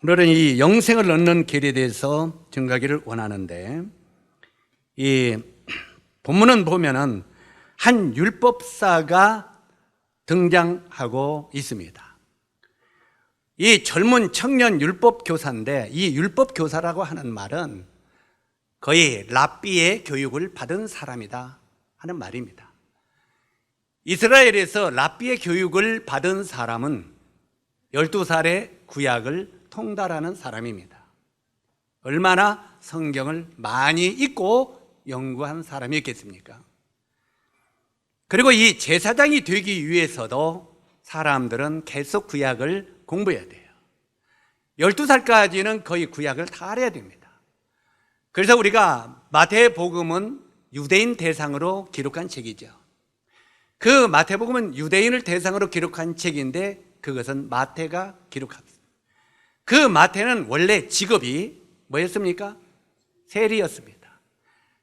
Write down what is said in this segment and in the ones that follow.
오늘은 이 영생을 얻는 길에 대해서 증거하기를 원하는데, 이 본문은 보면은 한 율법사가 등장하고 있습니다. 이 젊은 청년 율법교사인데, 이 율법교사라고 하는 말은 거의 랍비의 교육을 받은 사람이다 하는 말입니다. 이스라엘에서 랍비의 교육을 받은 사람은 12살에 구약을 통달하는 사람입니다. 얼마나 성경을 많이 읽고 연구한 사람이었겠습니까? 그리고 이 제사장이 되기 위해서도 사람들은 계속 구약을 공부해야 돼요. 12살까지는 거의 구약을 다 알아야 됩니다. 그래서 우리가 마태복음은 유대인 대상으로 기록한 책이죠. 그 마태복음은 유대인을 대상으로 기록한 책인데 그것은 마태가 기록합니다. 그 마태는 원래 직업이 뭐였습니까? 세리였습니다.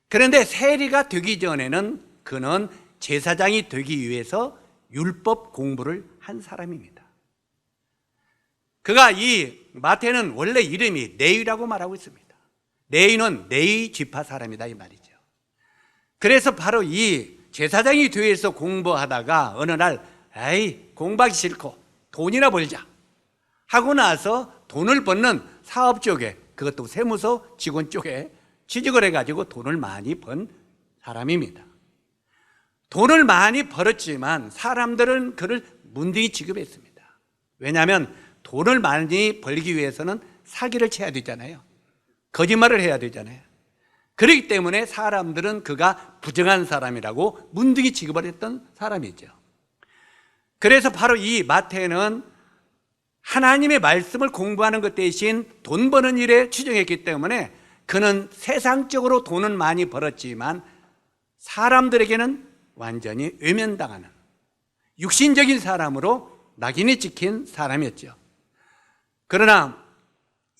그런데 세리가 되기 전에는 그는 제사장이 되기 위해서 율법 공부를 한 사람입니다. 그가 이 마태는 원래 이름이 네위라고 말하고 있습니다. 네위는 네위 지파 사람이다 이 말이죠. 그래서 바로 이 제사장이 되기 위해서 공부하다가 어느 날 에이 공부하기 싫고 돈이나 벌자 하고 나서 돈을 버는 사업 쪽에, 그것도 세무서 직원 쪽에 취직을 해가지고 돈을 많이 번 사람입니다. 돈을 많이 벌었지만 사람들은 그를 문둥이 취급했습니다. 왜냐하면 돈을 많이 벌기 위해서는 사기를 쳐야 되잖아요. 거짓말을 해야 되잖아요. 그렇기 때문에 사람들은 그가 부정한 사람이라고 문둥이 취급을 했던 사람이죠. 그래서 바로 이 마태는 하나님의 말씀을 공부하는 것 대신 돈 버는 일에 치중했기 때문에 그는 세상적으로 돈은 많이 벌었지만 사람들에게는 완전히 외면당하는 육신적인 사람으로 낙인이 찍힌 사람이었죠. 그러나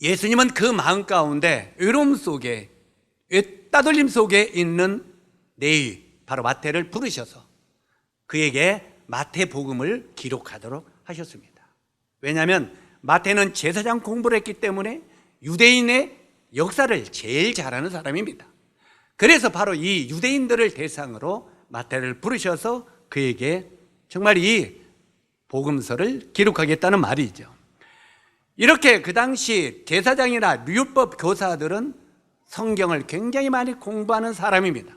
예수님은 그 마음 가운데 외로움 속에, 따돌림 속에 있는 네위, 바로 마태를 부르셔서 그에게 마태복음을 기록하도록 하셨습니다. 왜냐하면 마태는 제사장 공부를 했기 때문에 유대인의 역사를 제일 잘하는 사람입니다. 그래서 바로 이 유대인들을 대상으로 마태를 부르셔서 그에게 정말 이 복음서를 기록하겠다는 말이죠. 이렇게 그 당시 제사장이나 율법 교사들은 성경을 굉장히 많이 공부하는 사람입니다.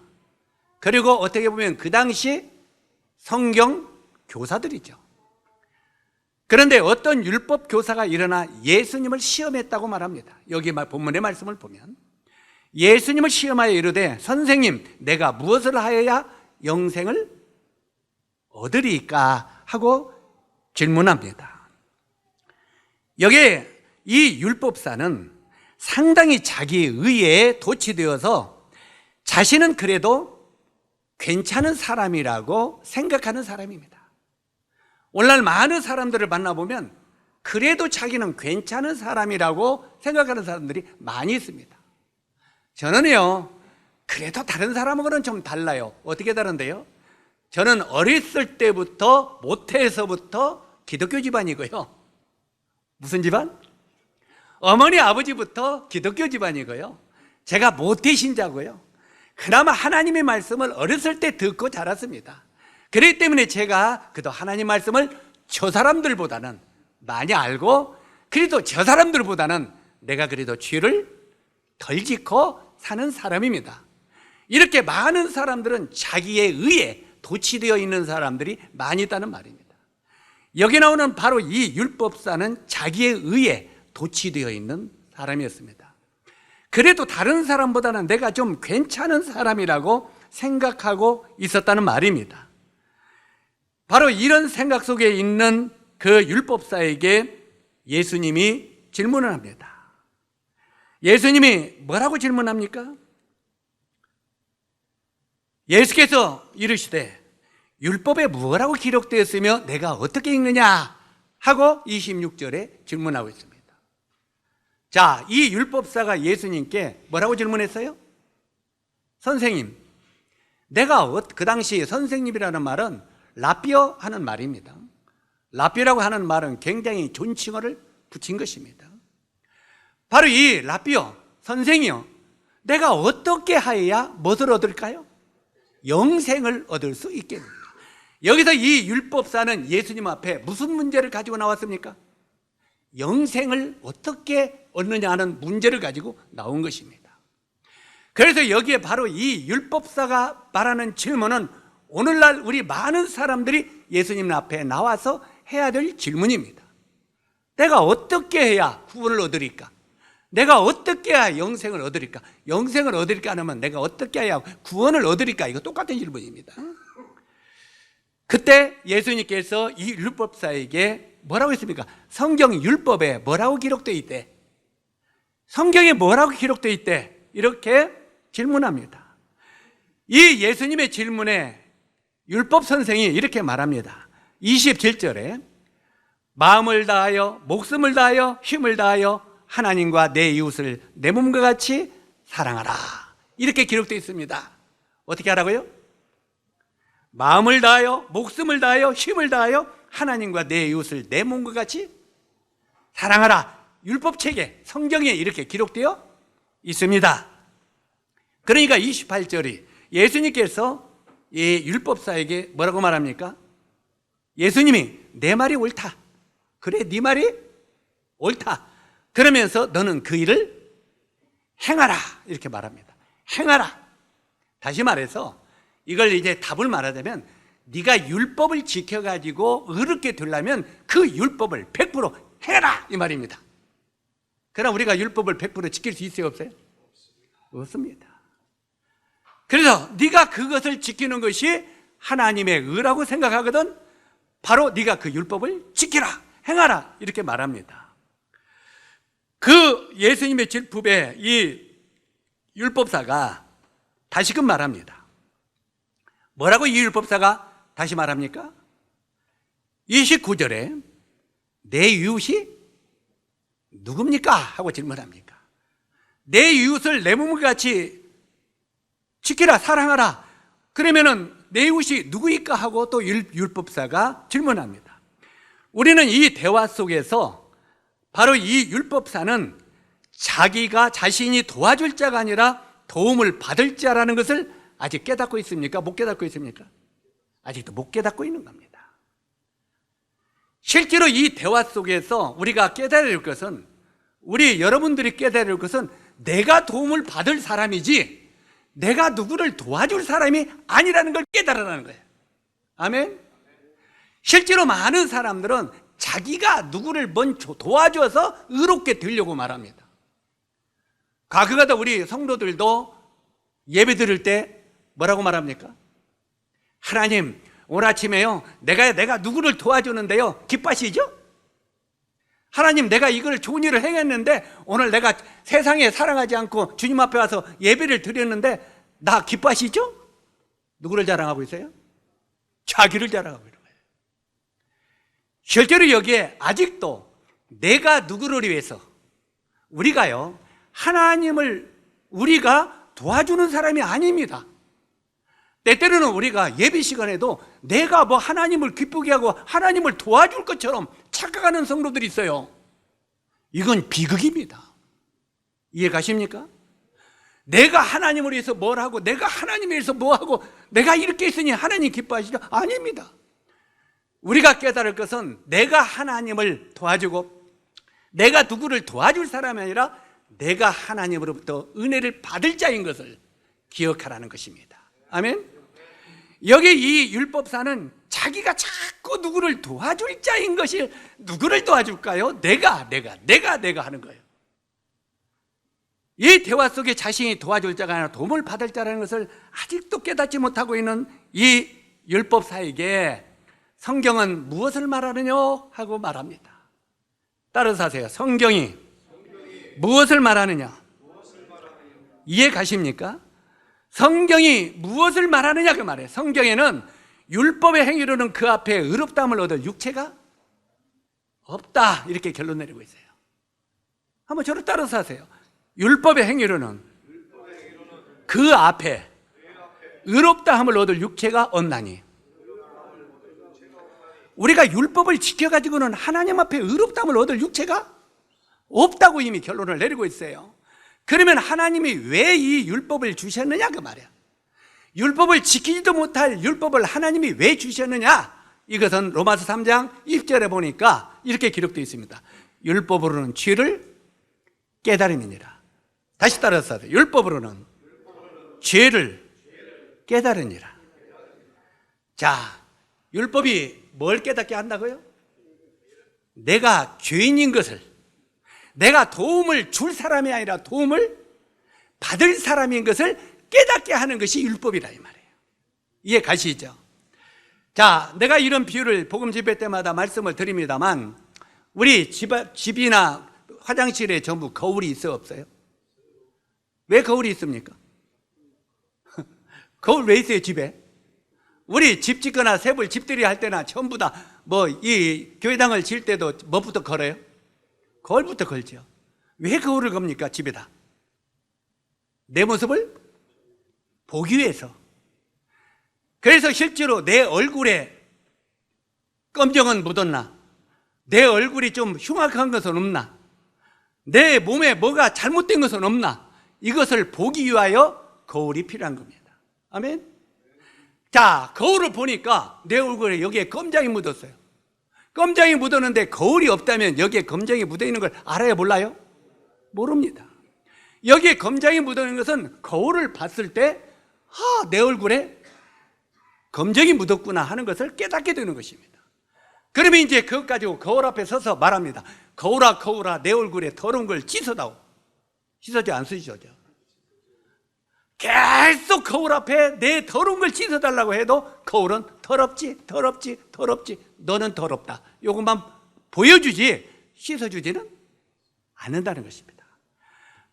그리고 어떻게 보면 그 당시 성경 교사들이죠. 그런데 어떤 율법 교사가 일어나 예수님을 시험했다고 말합니다. 여기 본문의 말씀을 보면 예수님을 시험하여 이르되 선생님 내가 무엇을 하여야 영생을 얻으리까 하고 질문합니다. 여기에 이 율법사는 상당히 자기의 의에 도취되어서 자신은 그래도 괜찮은 사람이라고 생각하는 사람입니다. 오늘날 많은 사람들을 만나보면 그래도 자기는 괜찮은 사람이라고 생각하는 사람들이 많이 있습니다. 저는요, 그래도 다른 사람하고는 좀 달라요. 어떻게 다른데요? 저는 어렸을 때부터 모태에서부터 기독교 집안이고요. 무슨 집안? 어머니 아버지부터 기독교 집안이고요. 제가 모태 신자고요. 그나마 하나님의 말씀을 어렸을 때 듣고 자랐습니다. 그렇기 때문에 제가 그래도 하나님 말씀을 저 사람들보다는 많이 알고, 그래도 저 사람들보다는 내가 그래도 죄를 덜 짓고 사는 사람입니다. 이렇게 많은 사람들은 자기의 의에 도취되어 있는 사람들이 많이 있다는 말입니다. 여기 나오는 바로 이 율법사는 자기의 의에 도취되어 있는 사람이었습니다. 그래도 다른 사람보다는 내가 좀 괜찮은 사람이라고 생각하고 있었다는 말입니다. 바로 이런 생각 속에 있는 그 율법사에게 예수님이 질문을 합니다. 예수님이 뭐라고 질문합니까? 예수께서 이르시되 율법에 뭐라고 기록되었으며 내가 어떻게 읽느냐 하고 26절에 질문하고 있습니다. 자, 이 율법사가 예수님께 뭐라고 질문했어요? 선생님, 내가 그 당시 선생님이라는 말은 랍비어 하는 말입니다. 랍비라고 하는 말은 굉장히 존칭어를 붙인 것입니다. 바로 이 라비오 선생이요, 내가 어떻게 하여야 무엇을 얻을까요? 영생을 얻을 수 있겠는가? 여기서 이 율법사는 예수님 앞에 무슨 문제를 가지고 나왔습니까? 영생을 어떻게 얻느냐 하는 문제를 가지고 나온 것입니다. 그래서 여기에 바로 이 율법사가 말하는 질문은 오늘날 우리 많은 사람들이 예수님 앞에 나와서 해야 될 질문입니다. 내가 어떻게 해야 구원을 얻으리까? 내가 어떻게 해야 영생을 얻으리까? 영생을 얻으리까 하면 내가 어떻게 해야 구원을 얻으리까? 이거 똑같은 질문입니다. 그때 예수님께서 이 율법사에게 뭐라고 했습니까? 성경 율법에 뭐라고 기록되어 있대? 성경에 뭐라고 기록되어 있대? 이렇게 질문합니다. 이 예수님의 질문에 율법 선생이 이렇게 말합니다. 27절에 마음을 다하여 목숨을 다하여 힘을 다하여 하나님과 내 이웃을 내 몸과 같이 사랑하라, 이렇게 기록되어 있습니다. 어떻게 하라고요? 마음을 다하여 목숨을 다하여 힘을 다하여 하나님과 내 이웃을 내 몸과 같이 사랑하라. 율법책에 성경에 이렇게 기록되어 있습니다. 그러니까 28절이 예수님께서 이 율법사에게 뭐라고 말합니까? 예수님이 내 말이 옳다, 그래 네 말이 옳다, 그러면서 너는 그 일을 행하라, 이렇게 말합니다. 행하라. 다시 말해서 이걸 이제 답을 말하자면 네가 율법을 지켜가지고 의롭게 되려면 그 율법을 100% 행하라, 이 말입니다. 그러나 우리가 율법을 100% 지킬 수 있어요, 없어요? 없습니다. 그래서 네가 그것을 지키는 것이 하나님의 의라고 생각하거든 바로 네가 그 율법을 지키라, 행하라, 이렇게 말합니다. 그 예수님의 질품에 이 율법사가 다시금 말합니다. 뭐라고 이 율법사가 다시 말합니까? 29절에 내 이웃이 누굽니까? 하고 질문합니까? 내 이웃을 내 몸과 같이 지키라, 사랑하라. 그러면은 내 이웃이 누구일까? 하고 또 율법사가 질문합니다. 우리는 이 대화 속에서 바로 이 율법사는 자기가 자신이 도와줄 자가 아니라 도움을 받을 자라는 것을 아직 깨닫고 있습니까? 못 깨닫고 있습니까? 아직도 못 깨닫고 있는 겁니다. 실제로 이 대화 속에서 우리가 깨달아야 할 것은, 우리 여러분들이 깨달아야 할 것은 내가 도움을 받을 사람이지 내가 누구를 도와줄 사람이 아니라는 걸 깨달으라는 거예요. 아멘? 실제로 많은 사람들은 자기가 누구를 먼저 도와줘서 의롭게 되려고 말합니다. 가끔가다 우리 성도들도 예배 드릴 때 뭐라고 말합니까? 하나님, 오늘 아침에요 내가 누구를 도와주는데요 기뻐하시죠? 하나님, 내가 이걸 좋은 일을 행했는데 오늘 내가 세상에 사랑하지 않고 주님 앞에 와서 예배를 드렸는데 나 기뻐하시죠? 누구를 자랑하고 있어요? 자기를 자랑하고 있는 거예요. 실제로 여기에 아직도 내가 누구를 위해서, 우리가요 하나님을 우리가 도와주는 사람이 아닙니다. 때때로는 우리가 예배 시간에도 내가 뭐 하나님을 기쁘게 하고 하나님을 도와줄 것처럼 착각하는 성도들이 있어요. 이건 비극입니다. 이해 가십니까? 내가 하나님을 위해서 뭘 하고 내가 하나님을 위해서 뭐 하고 내가 이렇게 했으니 하나님 기뻐하시죠? 아닙니다. 우리가 깨달을 것은 내가 하나님을 도와주고 내가 누구를 도와줄 사람이 아니라 내가 하나님으로부터 은혜를 받을 자인 것을 기억하라는 것입니다. 아멘? 여기 이 율법사는 자기가 자꾸 누구를 도와줄 자인 것이, 누구를 도와줄까요? 내가 하는 거예요. 이 대화 속에 자신이 도와줄 자가 아니라 도움을 받을 자라는 것을 아직도 깨닫지 못하고 있는 이 율법사에게 성경은 무엇을 말하느냐 하고 말합니다. 따라서 하세요. 성경이 무엇을 말하느냐? 이해 가십니까? 성경이 무엇을 말하느냐 그 말이에요. 성경에는 율법의 행위로는 그 앞에 의롭다함을 얻을 육체가 없다, 이렇게 결론 내리고 있어요. 한번 저를 따라서 하세요. 율법의 행위로는 그 앞에 의롭다함을 얻을 육체가 없나니. 우리가 율법을 지켜가지고는 하나님 앞에 의롭다함을 얻을 육체가 없다고 이미 결론을 내리고 있어요. 그러면 하나님이 왜 이 율법을 주셨느냐 그 말이야. 율법을 지키지도 못할 율법을 하나님이 왜 주셨느냐? 이것은 로마서 3장 1절에 보니까 이렇게 기록되어 있습니다. 율법으로는 죄를 깨달음이니라. 다시 따라서 율법으로는 죄를 깨달으니라. 자, 율법이 뭘 깨닫게 한다고요? 내가 죄인인 것을, 내가 도움을 줄 사람이 아니라 도움을 받을 사람인 것을 깨닫게 하는 것이 율법이라 이 말이에요. 이해 가시죠? 자, 내가 이런 비유를 복음 집회 때마다 말씀을 드립니다만, 우리 집이나 화장실에 전부 거울이 있어 없어요? 왜 거울이 있습니까? 거울 왜 있어요 집에? 우리 집 짓거나 세불 집들이 할 때나 전부 다 뭐 이 교회당을 질 때도 뭐부터 걸어요? 거울부터 걸죠. 왜 거울을 겁니까 집에다? 내 모습을 보기 위해서. 그래서 실제로 내 얼굴에 검정은 묻었나? 내 얼굴이 좀 흉악한 것은 없나? 내 몸에 뭐가 잘못된 것은 없나? 이것을 보기 위하여 거울이 필요한 겁니다. 아멘? 자, 거울을 보니까 내 얼굴에 여기에 검정이 묻었어요. 검정이 묻었는데 거울이 없다면 여기에 검정이 묻어 있는 걸 알아요, 몰라요? 모릅니다. 여기에 검정이 묻어 있는 것은 거울을 봤을 때 내 얼굴에 검정이 묻었구나 하는 것을 깨닫게 되는 것입니다. 그러면 이제 그것 가지고 거울 앞에 서서 말합니다. 거울아 거울아 내 얼굴에 더러운 걸 씻어다오. 씻어져 안 씻어져? 계속 거울 앞에 내 더러운 걸 씻어달라고 해도 거울은 더럽지 더럽지 더럽지 너는 더럽다 이것만 보여주지 씻어주지는 않는다는 것입니다.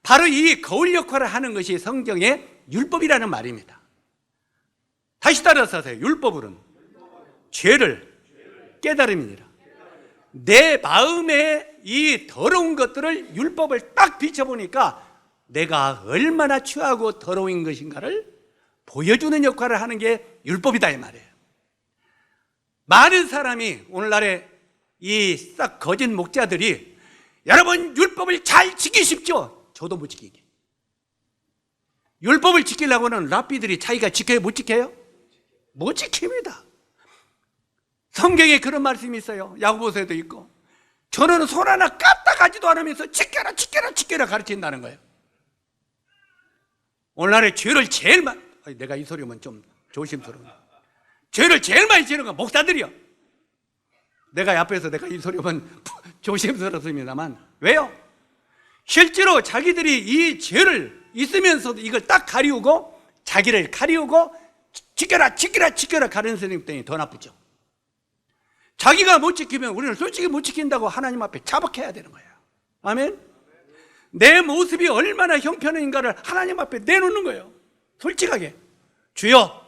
바로 이 거울 역할을 하는 것이 성경의 율법이라는 말입니다. 다시 따라서 하세요. 율법으로는 죄를 깨달음이니라. 내 마음에 이 더러운 것들을 율법을 딱 비춰보니까 내가 얼마나 추하고 더러운 것인가를 보여주는 역할을 하는 게 율법이다 이 말이에요. 많은 사람이 오늘날의 이 싹 거짓 목자들이 여러분 율법을 잘 지키십시오. 저도 못 지키게. 율법을 지키려고는 랍비들이 자기가 지켜요 못 지켜요? 못 지킵니다. 성경에 그런 말씀이 있어요. 야고보서에도 있고. 저는 손 하나 까딱하지도 않으면서 지켜라 지켜라 지켜라 가르친다는 거예요. 오늘날의 죄를 제일 많이, 내가 이 소리면 좀 조심스러워. 죄를 제일 많이 지는 건 목사들이요. 내가 앞에서 내가 이 소리면 조심스럽습니다만 왜요? 실제로 자기들이 이 죄를 있으면서도 이걸 딱 가리우고 자기를 가리우고 지켜라 지켜라 지켜라 가르치는 선생님 때문에 더 나쁘죠. 자기가 못 지키면 우리는 솔직히 못 지킨다고 하나님 앞에 자복해야 되는 거예요. 아멘? 내 모습이 얼마나 형편인가를 하나님 앞에 내놓는 거예요. 솔직하게 주여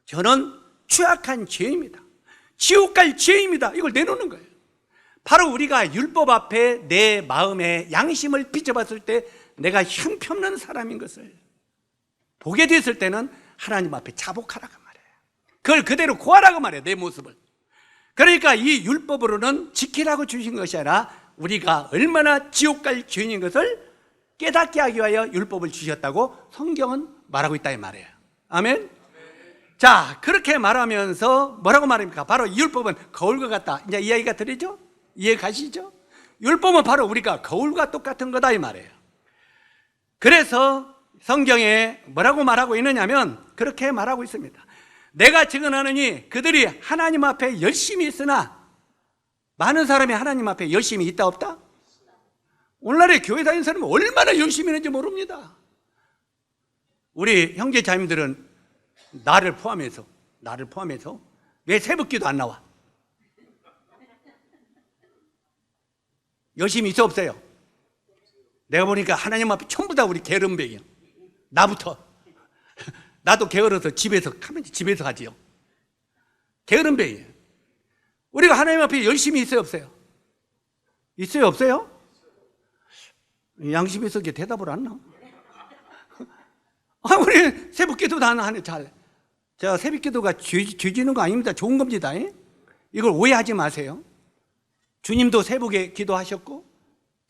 저는 취약한 죄입니다. 지옥 갈 죄입니다. 이걸 내놓는 거예요. 바로 우리가 율법 앞에 내 마음의 양심을 비춰봤을 때 내가 형편없는 사람인 것을 보게 됐을 때는 하나님 앞에 자복하라고 말해요. 그걸 그대로 고하라고 말해요. 내 모습을. 그러니까 이 율법으로는 지키라고 주신 것이 아니라 우리가 얼마나 지옥 갈 죄인인 것을 깨닫게 하기 위하여 율법을 주셨다고 성경은 말하고 있다 이 말이에요. 아멘? 자, 그렇게 말하면서 뭐라고 말합니까? 바로 이 율법은 거울과 같다. 이제 이야기가 들리죠? 이해 가시죠? 율법은 바로 우리가 거울과 똑같은 거다 이 말이에요. 그래서 성경에 뭐라고 말하고 있느냐면 그렇게 말하고 있습니다. 내가 증언하느니 그들이 하나님 앞에 열심히 있으나 많은 사람이 하나님 앞에 열심히 있다 없다? 오늘날의 교회 다니는 사람은 얼마나 열심히 있는지 모릅니다. 우리 형제 자매들은 나를 포함해서 왜 새벽기도 안 나와? 열심히 있어 없어요? 내가 보니까 하나님 앞에 전부 다 우리 게으름뱅이야. 나부터. 나도 게을러서 집에서 하지요. 게으름뱅이에요. 우리가 하나님 앞에 열심히 있어요 없어요? 있어요 없어요? 양심이 있어 대답을 안 나. 우리 새벽기도도 안 하네 잘. 제가 새벽기도가 죄 지는 거 아닙니다. 좋은 겁니다. 이걸 오해하지 마세요. 주님도 새벽에 기도하셨고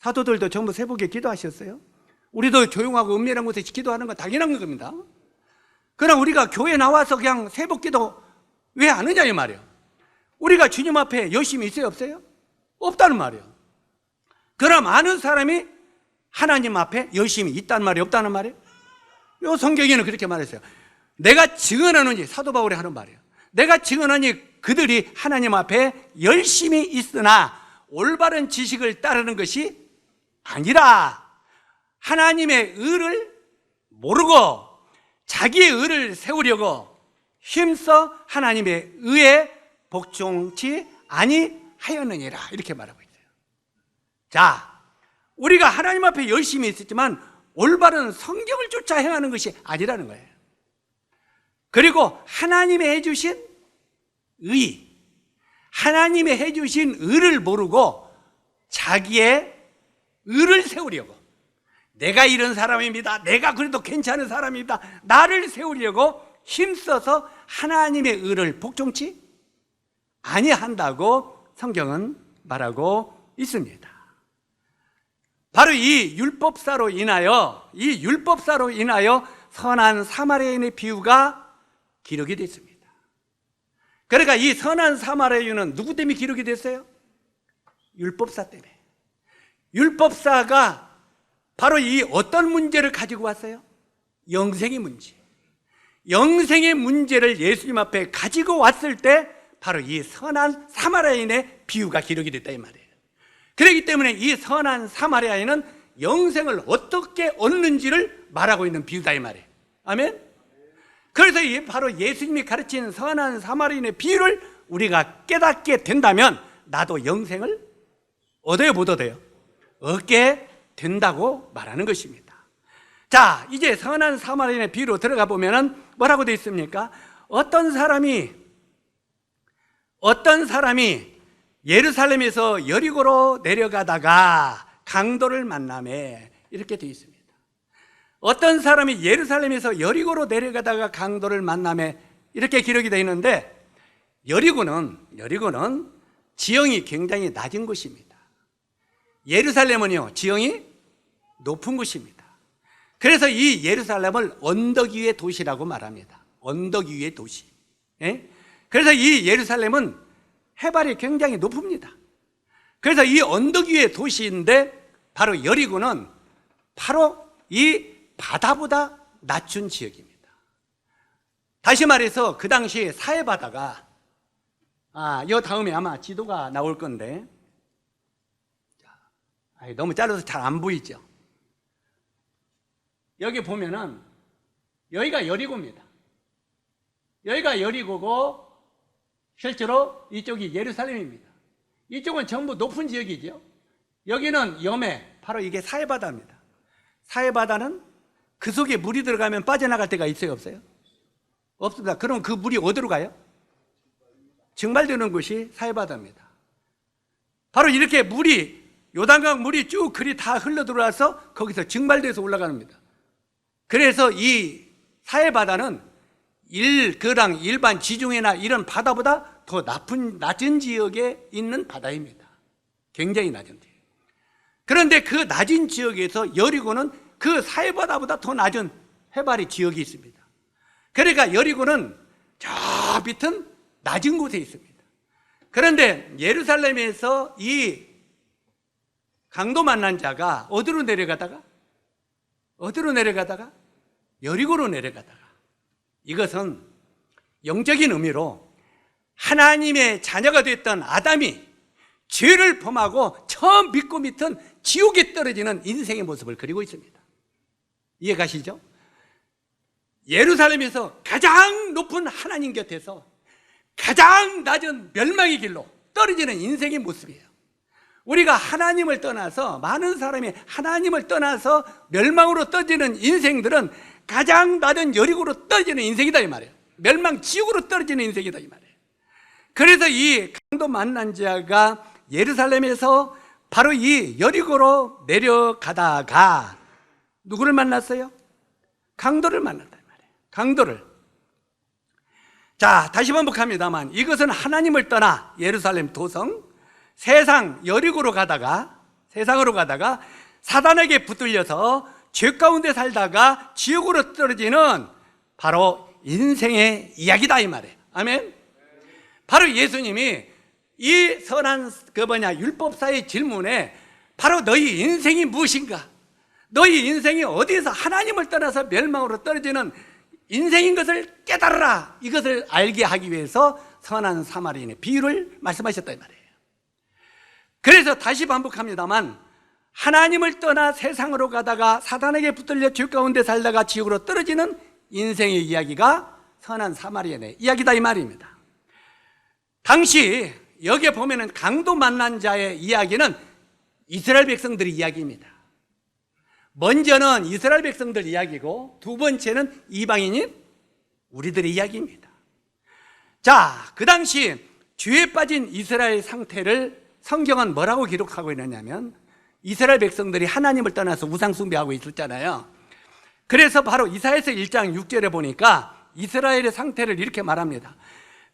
사도들도 전부 새벽에 기도하셨어요. 우리도 조용하고 은밀한 곳에서 기도하는 건 당연한 겁니다. 그러나 우리가 교회 나와서 그냥 새벽 기도 왜 안 하냐 이 말이에요. 우리가 주님 앞에 열심히 있어요, 없어요? 없다는 말이에요. 그러나 많은 사람이 하나님 앞에 열심히 있다는 말이 없다는 말이에요. 이 성경에는 그렇게 말했어요. 내가 증언하노니, 사도 바울이 하는 말이에요. 내가 증언하니 그들이 하나님 앞에 열심히 있으나 올바른 지식을 따르는 것이 아니라 하나님의 의를 모르고 자기의 의를 세우려고 힘써 하나님의 의에 복종치 아니하였느니라, 이렇게 말하고 있어요. 자, 우리가 하나님 앞에 열심히 있었지만 올바른 성경을 쫓아 행하는 것이 아니라는 거예요. 그리고 하나님이 해주신 의, 하나님이 해주신 의를 모르고 자기의 의를 세우려고, 내가 이런 사람입니다, 내가 그래도 괜찮은 사람입니다, 나를 세우려고 힘써서 하나님의 의를 복종치 아니한다고 성경은 말하고 있습니다. 바로 이 율법사로 인하여 선한 사마리아인의 비유가 기록이 됐습니다. 그러니까 이 선한 사마리아인은 누구 때문에 기록이 됐어요? 율법사 때문에. 율법사가 바로 이 어떤 문제를 가지고 왔어요? 영생의 문제. 영생의 문제를 예수님 앞에 가지고 왔을 때 바로 이 선한 사마리아인의 비유가 기록이 됐다 이 말이에요. 그렇기 때문에 이 선한 사마리아인은 영생을 어떻게 얻는지를 말하고 있는 비유다 이 말이에요. 아멘? 그래서 바로 예수님이 가르친 선한 사마리아인의 비유를 우리가 깨닫게 된다면 나도 영생을 얻어야 못 얻어요? 얻게 된다고 말하는 것입니다. 자, 이제 선한 사마리아인의 비유로 들어가 보면은 뭐라고 되어 있습니까? 어떤 사람이 예루살렘에서 여리고로 내려가다가 강도를 만나매, 이렇게 되어 있습니다. 어떤 사람이 예루살렘에서 여리고로 내려가다가 강도를 만나매, 이렇게 기록이 되어 있는데, 여리고는 지형이 굉장히 낮은 곳입니다. 예루살렘은요, 지형이 높은 곳입니다. 그래서 이 예루살렘을 언덕 위의 도시라고 말합니다. 언덕 위의 도시. 예? 그래서 이 예루살렘은 해발이 굉장히 높습니다. 그래서 이 언덕 위의 도시인데 바로 여리고는 바로 이 바다보다 낮춘 지역입니다. 다시 말해서 그 당시 사해바다가, 이 다음에 아마 지도가 나올 건데, 너무 잘라서 잘 안 보이죠? 여기 보면은 여기가 여리고입니다. 여기가 여리고고 실제로 이쪽이 예루살렘입니다. 이쪽은 전부 높은 지역이죠. 여기는 염해, 바로 이게 사해바다입니다. 사해바다는 그 속에 물이 들어가면 빠져나갈 데가 있어요, 없어요? 없습니다. 그럼 그 물이 어디로 가요? 증발되는 곳이 사해바다입니다. 바로 이렇게 요단강 물이 쭉 그리 다 흘러 들어와서 거기서 증발돼서 올라갑니다. 그래서 이 사해바다는 일반 지중해나 이런 바다보다 더 낮은 지역에 있는 바다입니다. 굉장히 낮은 지역. 그런데 그 낮은 지역에서 여리고는 그 사해바다보다 더 낮은 해발의 지역이 있습니다. 그러니까 여리고는 저 밑은 낮은 곳에 있습니다. 그런데 예루살렘에서 이 강도 만난 자가 어디로 내려가다가? 여리고로 내려가다가, 이것은 영적인 의미로 하나님의 자녀가 됐던 아담이 죄를 범하고 처음 믿고 믿던 지옥에 떨어지는 인생의 모습을 그리고 있습니다. 이해 가시죠? 예루살렘에서 가장 높은 하나님 곁에서 가장 낮은 멸망의 길로 떨어지는 인생의 모습이에요. 우리가 하나님을 떠나서, 많은 사람이 하나님을 떠나서 멸망으로 떨어지는 인생들은 가장 낮은 여리고로 떨어지는 인생이다 이 말이에요. 멸망 지옥으로 떨어지는 인생이다 이 말이에요. 그래서 이 강도 만난 자가 예루살렘에서 바로 이 여리고로 내려가다가 누구를 만났어요? 강도를 만났다 이 말이에요. 강도를. 자, 다시 반복합니다만 이것은 하나님을 떠나 예루살렘 도성 세상 여리고로 가다가 세상으로 가다가 사단에게 붙들려서 죄 가운데 살다가 지옥으로 떨어지는 바로 인생의 이야기다 이 말이에요. 아멘. 바로 예수님이 이 선한 율법사의 질문에 바로 너희 인생이 무엇인가, 너희 인생이 어디에서 하나님을 떠나서 멸망으로 떨어지는 인생인 것을 깨달아라, 이것을 알게 하기 위해서 선한 사마리인의 비유를 말씀하셨다 이 말이에요. 그래서 다시 반복합니다만, 하나님을 떠나 세상으로 가다가 사단에게 붙들려 죄 가운데 살다가 지옥으로 떨어지는 인생의 이야기가 선한 사마리아인의 이야기다 이 말입니다. 당시 여기에 보면은 강도 만난 자의 이야기는 이스라엘 백성들의 이야기입니다. 먼저는 이스라엘 백성들 이야기고 두 번째는 이방인인 우리들의 이야기입니다. 자, 그 당시 죄에 빠진 이스라엘 상태를 성경은 뭐라고 기록하고 있느냐면, 이스라엘 백성들이 하나님을 떠나서 우상 숭배하고 있었잖아요. 그래서 바로 이사야서 1장 6절에 보니까 이스라엘의 상태를 이렇게 말합니다.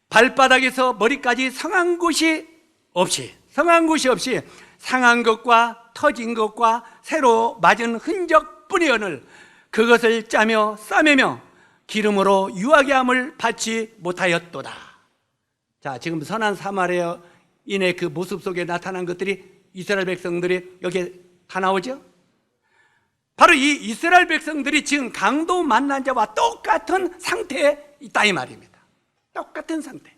발바닥에서 머리까지 상한 곳이 없이 상한 것과 터진 것과 새로 맞은 흔적뿐이오늘 그것을 짜며 싸매며 기름으로 유하게 함을 받지 못하였도다. 자, 지금 선한 사마리아인의 그 모습 속에 나타난 것들이 이스라엘 백성들이 여기에 다 나오죠. 바로 이 이스라엘 백성들이 지금 강도 만난 자와 똑같은 상태에 있다 이 말입니다. 똑같은 상태.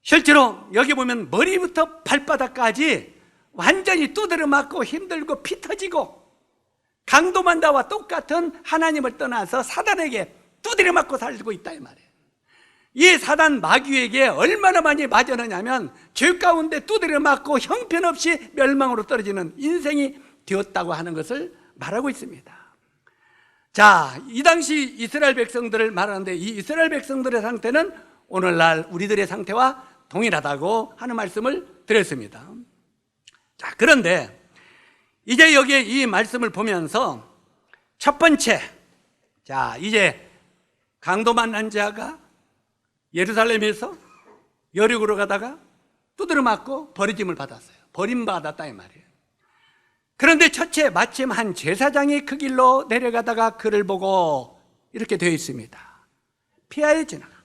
실제로 여기 보면 머리부터 발바닥까지 완전히 두드려 맞고 힘들고 피 터지고 강도 만다와 똑같은 하나님을 떠나서 사단에게 두드려 맞고 살고 있다 이 말이에요. 이 사단 마귀에게 얼마나 많이 맞았느냐면 죄 가운데 두드려 맞고 형편없이 멸망으로 떨어지는 인생이 되었다고 하는 것을 말하고 있습니다. 자, 이 당시 이스라엘 백성들을 말하는데, 이 이스라엘 백성들의 상태는 오늘날 우리들의 상태와 동일하다고 하는 말씀을 드렸습니다. 자, 그런데 이제 여기에 이 말씀을 보면서 첫 번째, 자, 이제 강도 만난 자가 예루살렘에서 여리고로 가다가 두드려 맞고 버림을 받았어요. 버림받았다 이 말이에요. 그런데 첫째, 마침 한 제사장이 그 길로 내려가다가 그를 보고 이렇게 되어 있습니다. 피하여 지나가.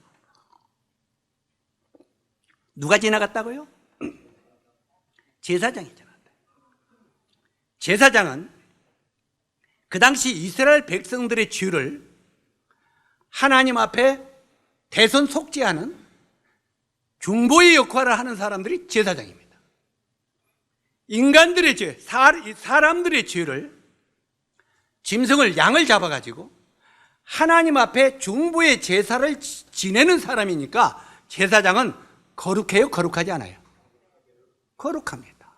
누가 지나갔다고요? 제사장이 지나갔다. 제사장은 그 당시 이스라엘 백성들의 죄를 하나님 앞에 대선 속죄하는 중보의 역할을 하는 사람들이 제사장입니다. 인간들의 죄, 사람들의 죄를, 짐승을, 양을 잡아가지고 하나님 앞에 중보의 제사를 지내는 사람이니까 제사장은 거룩해요? 거룩하지 않아요? 거룩합니다.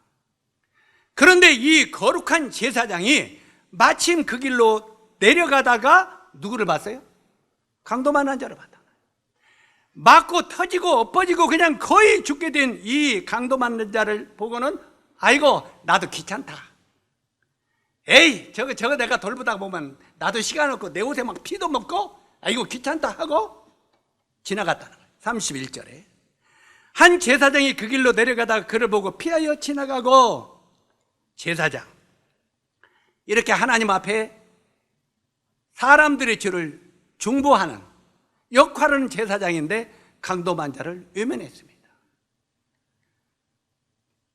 그런데 이 거룩한 제사장이 마침 그 길로 내려가다가 누구를 봤어요? 강도 만난 자를 봤다. 맞고 터지고 엎어지고 그냥 거의 죽게 된 이 강도 만난 자를 보고는 아이고 나도 귀찮다. 에이 저거 내가 돌보다 보면 나도 시간 없고 내 옷에 막 피도 먹고 아이고 귀찮다 하고 지나갔다는 거예요. 31절에 한 제사장이 그 길로 내려가다가 그를 보고 피하여 지나가고, 제사장 이렇게 하나님 앞에 사람들의 죄를 중보하는 역할은 제사장인데 강도만 자를 외면했습니다.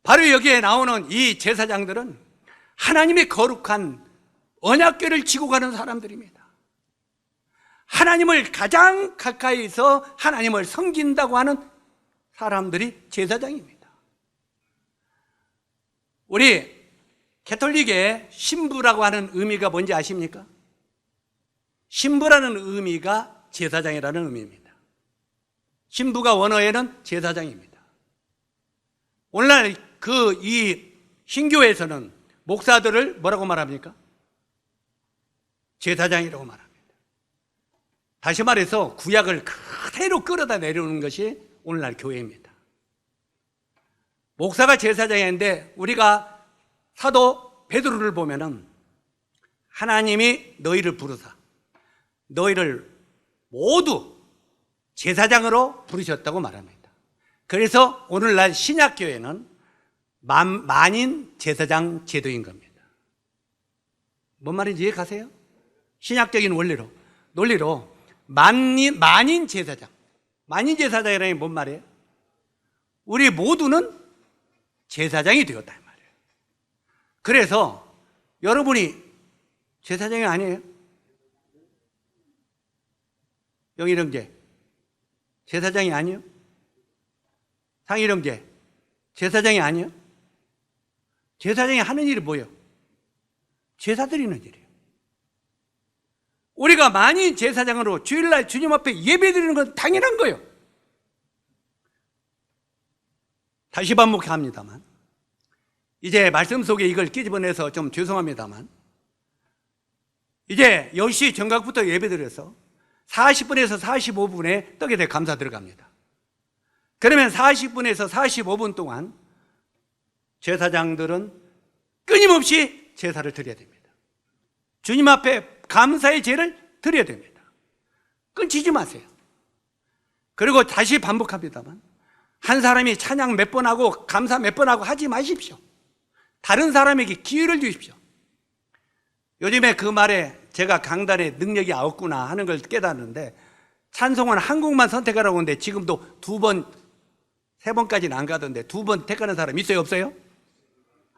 바로 여기에 나오는 이 제사장들은 하나님의 거룩한 언약궤를 지고 가는 사람들입니다. 하나님을 가장 가까이서 하나님을 섬긴다고 하는 사람들이 제사장입니다. 우리 가톨릭의 신부라고 하는 의미가 뭔지 아십니까? 신부라는 의미가 제사장이라는 의미입니다. 신부가 원어에는 제사장입니다. 오늘날 이 신교에서는 목사들을 뭐라고 말합니까? 제사장이라고 말합니다. 다시 말해서 구약을 그대로 끌어다 내려오는 것이 오늘날 교회입니다. 목사가 제사장인데 우리가 사도 베드로를 보면은 하나님이 너희를 부르사 너희를 모두 제사장으로 부르셨다고 말합니다. 그래서 오늘날 신약교회는 만인 제사장 제도인 겁니다. 뭔 말인지 이해 가세요? 신약적인 논리로 만인 제사장. 만인 제사장이라는 게 뭔 말이에요? 우리 모두는 제사장이 되었다 이 말이에요. 그래서 여러분이 제사장이 아니에요? 영일형제 제사장이 아니에요? 상일형제 제사장이 아니에요? 제사장이 하는 일이 뭐예요? 제사 드리는 일이에요. 우리가 만인 제사장으로 주일날 주님 앞에 예배 드리는 건 당연한 거예요. 다시 반복합니다만, 이제 말씀 속에 이걸 끼집어내서 좀 죄송합니다만, 이제 10시 정각부터 예배 드려서 40분에서 45분에 떡에 대해 감사 들어갑니다. 그러면 40분에서 45분 동안 제사장들은 끊임없이 제사를 드려야 됩니다. 주님 앞에 감사의 제를 드려야 됩니다. 끊치지 마세요. 그리고 다시 반복합니다만, 한 사람이 찬양 몇 번 하고 감사 몇 번 하고 하지 마십시오. 다른 사람에게 기회를 주십시오. 요즘에 그 말에 제가 강단에 능력이 없구나 하는 걸 깨닫는데, 찬송은 한 곡만 선택하라고 하는데 지금도 2번, 3번까지는 안 가던데 2번 택하는 사람 있어요, 없어요?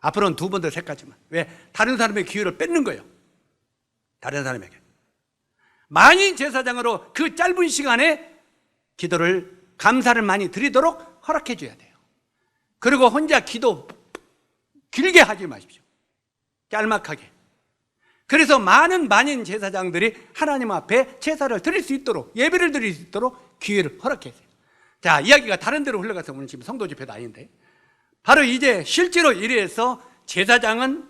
앞으로는 2번 더 택하지만. 왜? 다른 사람의 기회를 뺏는 거예요. 다른 사람에게. 만인 제사장으로 그 짧은 시간에 기도를, 감사를 많이 드리도록 허락해 줘야 돼요. 그리고 혼자 기도 길게 하지 마십시오. 짤막하게. 그래서 많은 만인 제사장들이 하나님 앞에 제사를 드릴 수 있도록, 예배를 드릴 수 있도록 기회를 허락해 주세요. 자, 이야기가 다른 데로 흘러가서 오늘 지금 성도 집회도 아닌데, 바로 이제 실제로 이래서 제사장은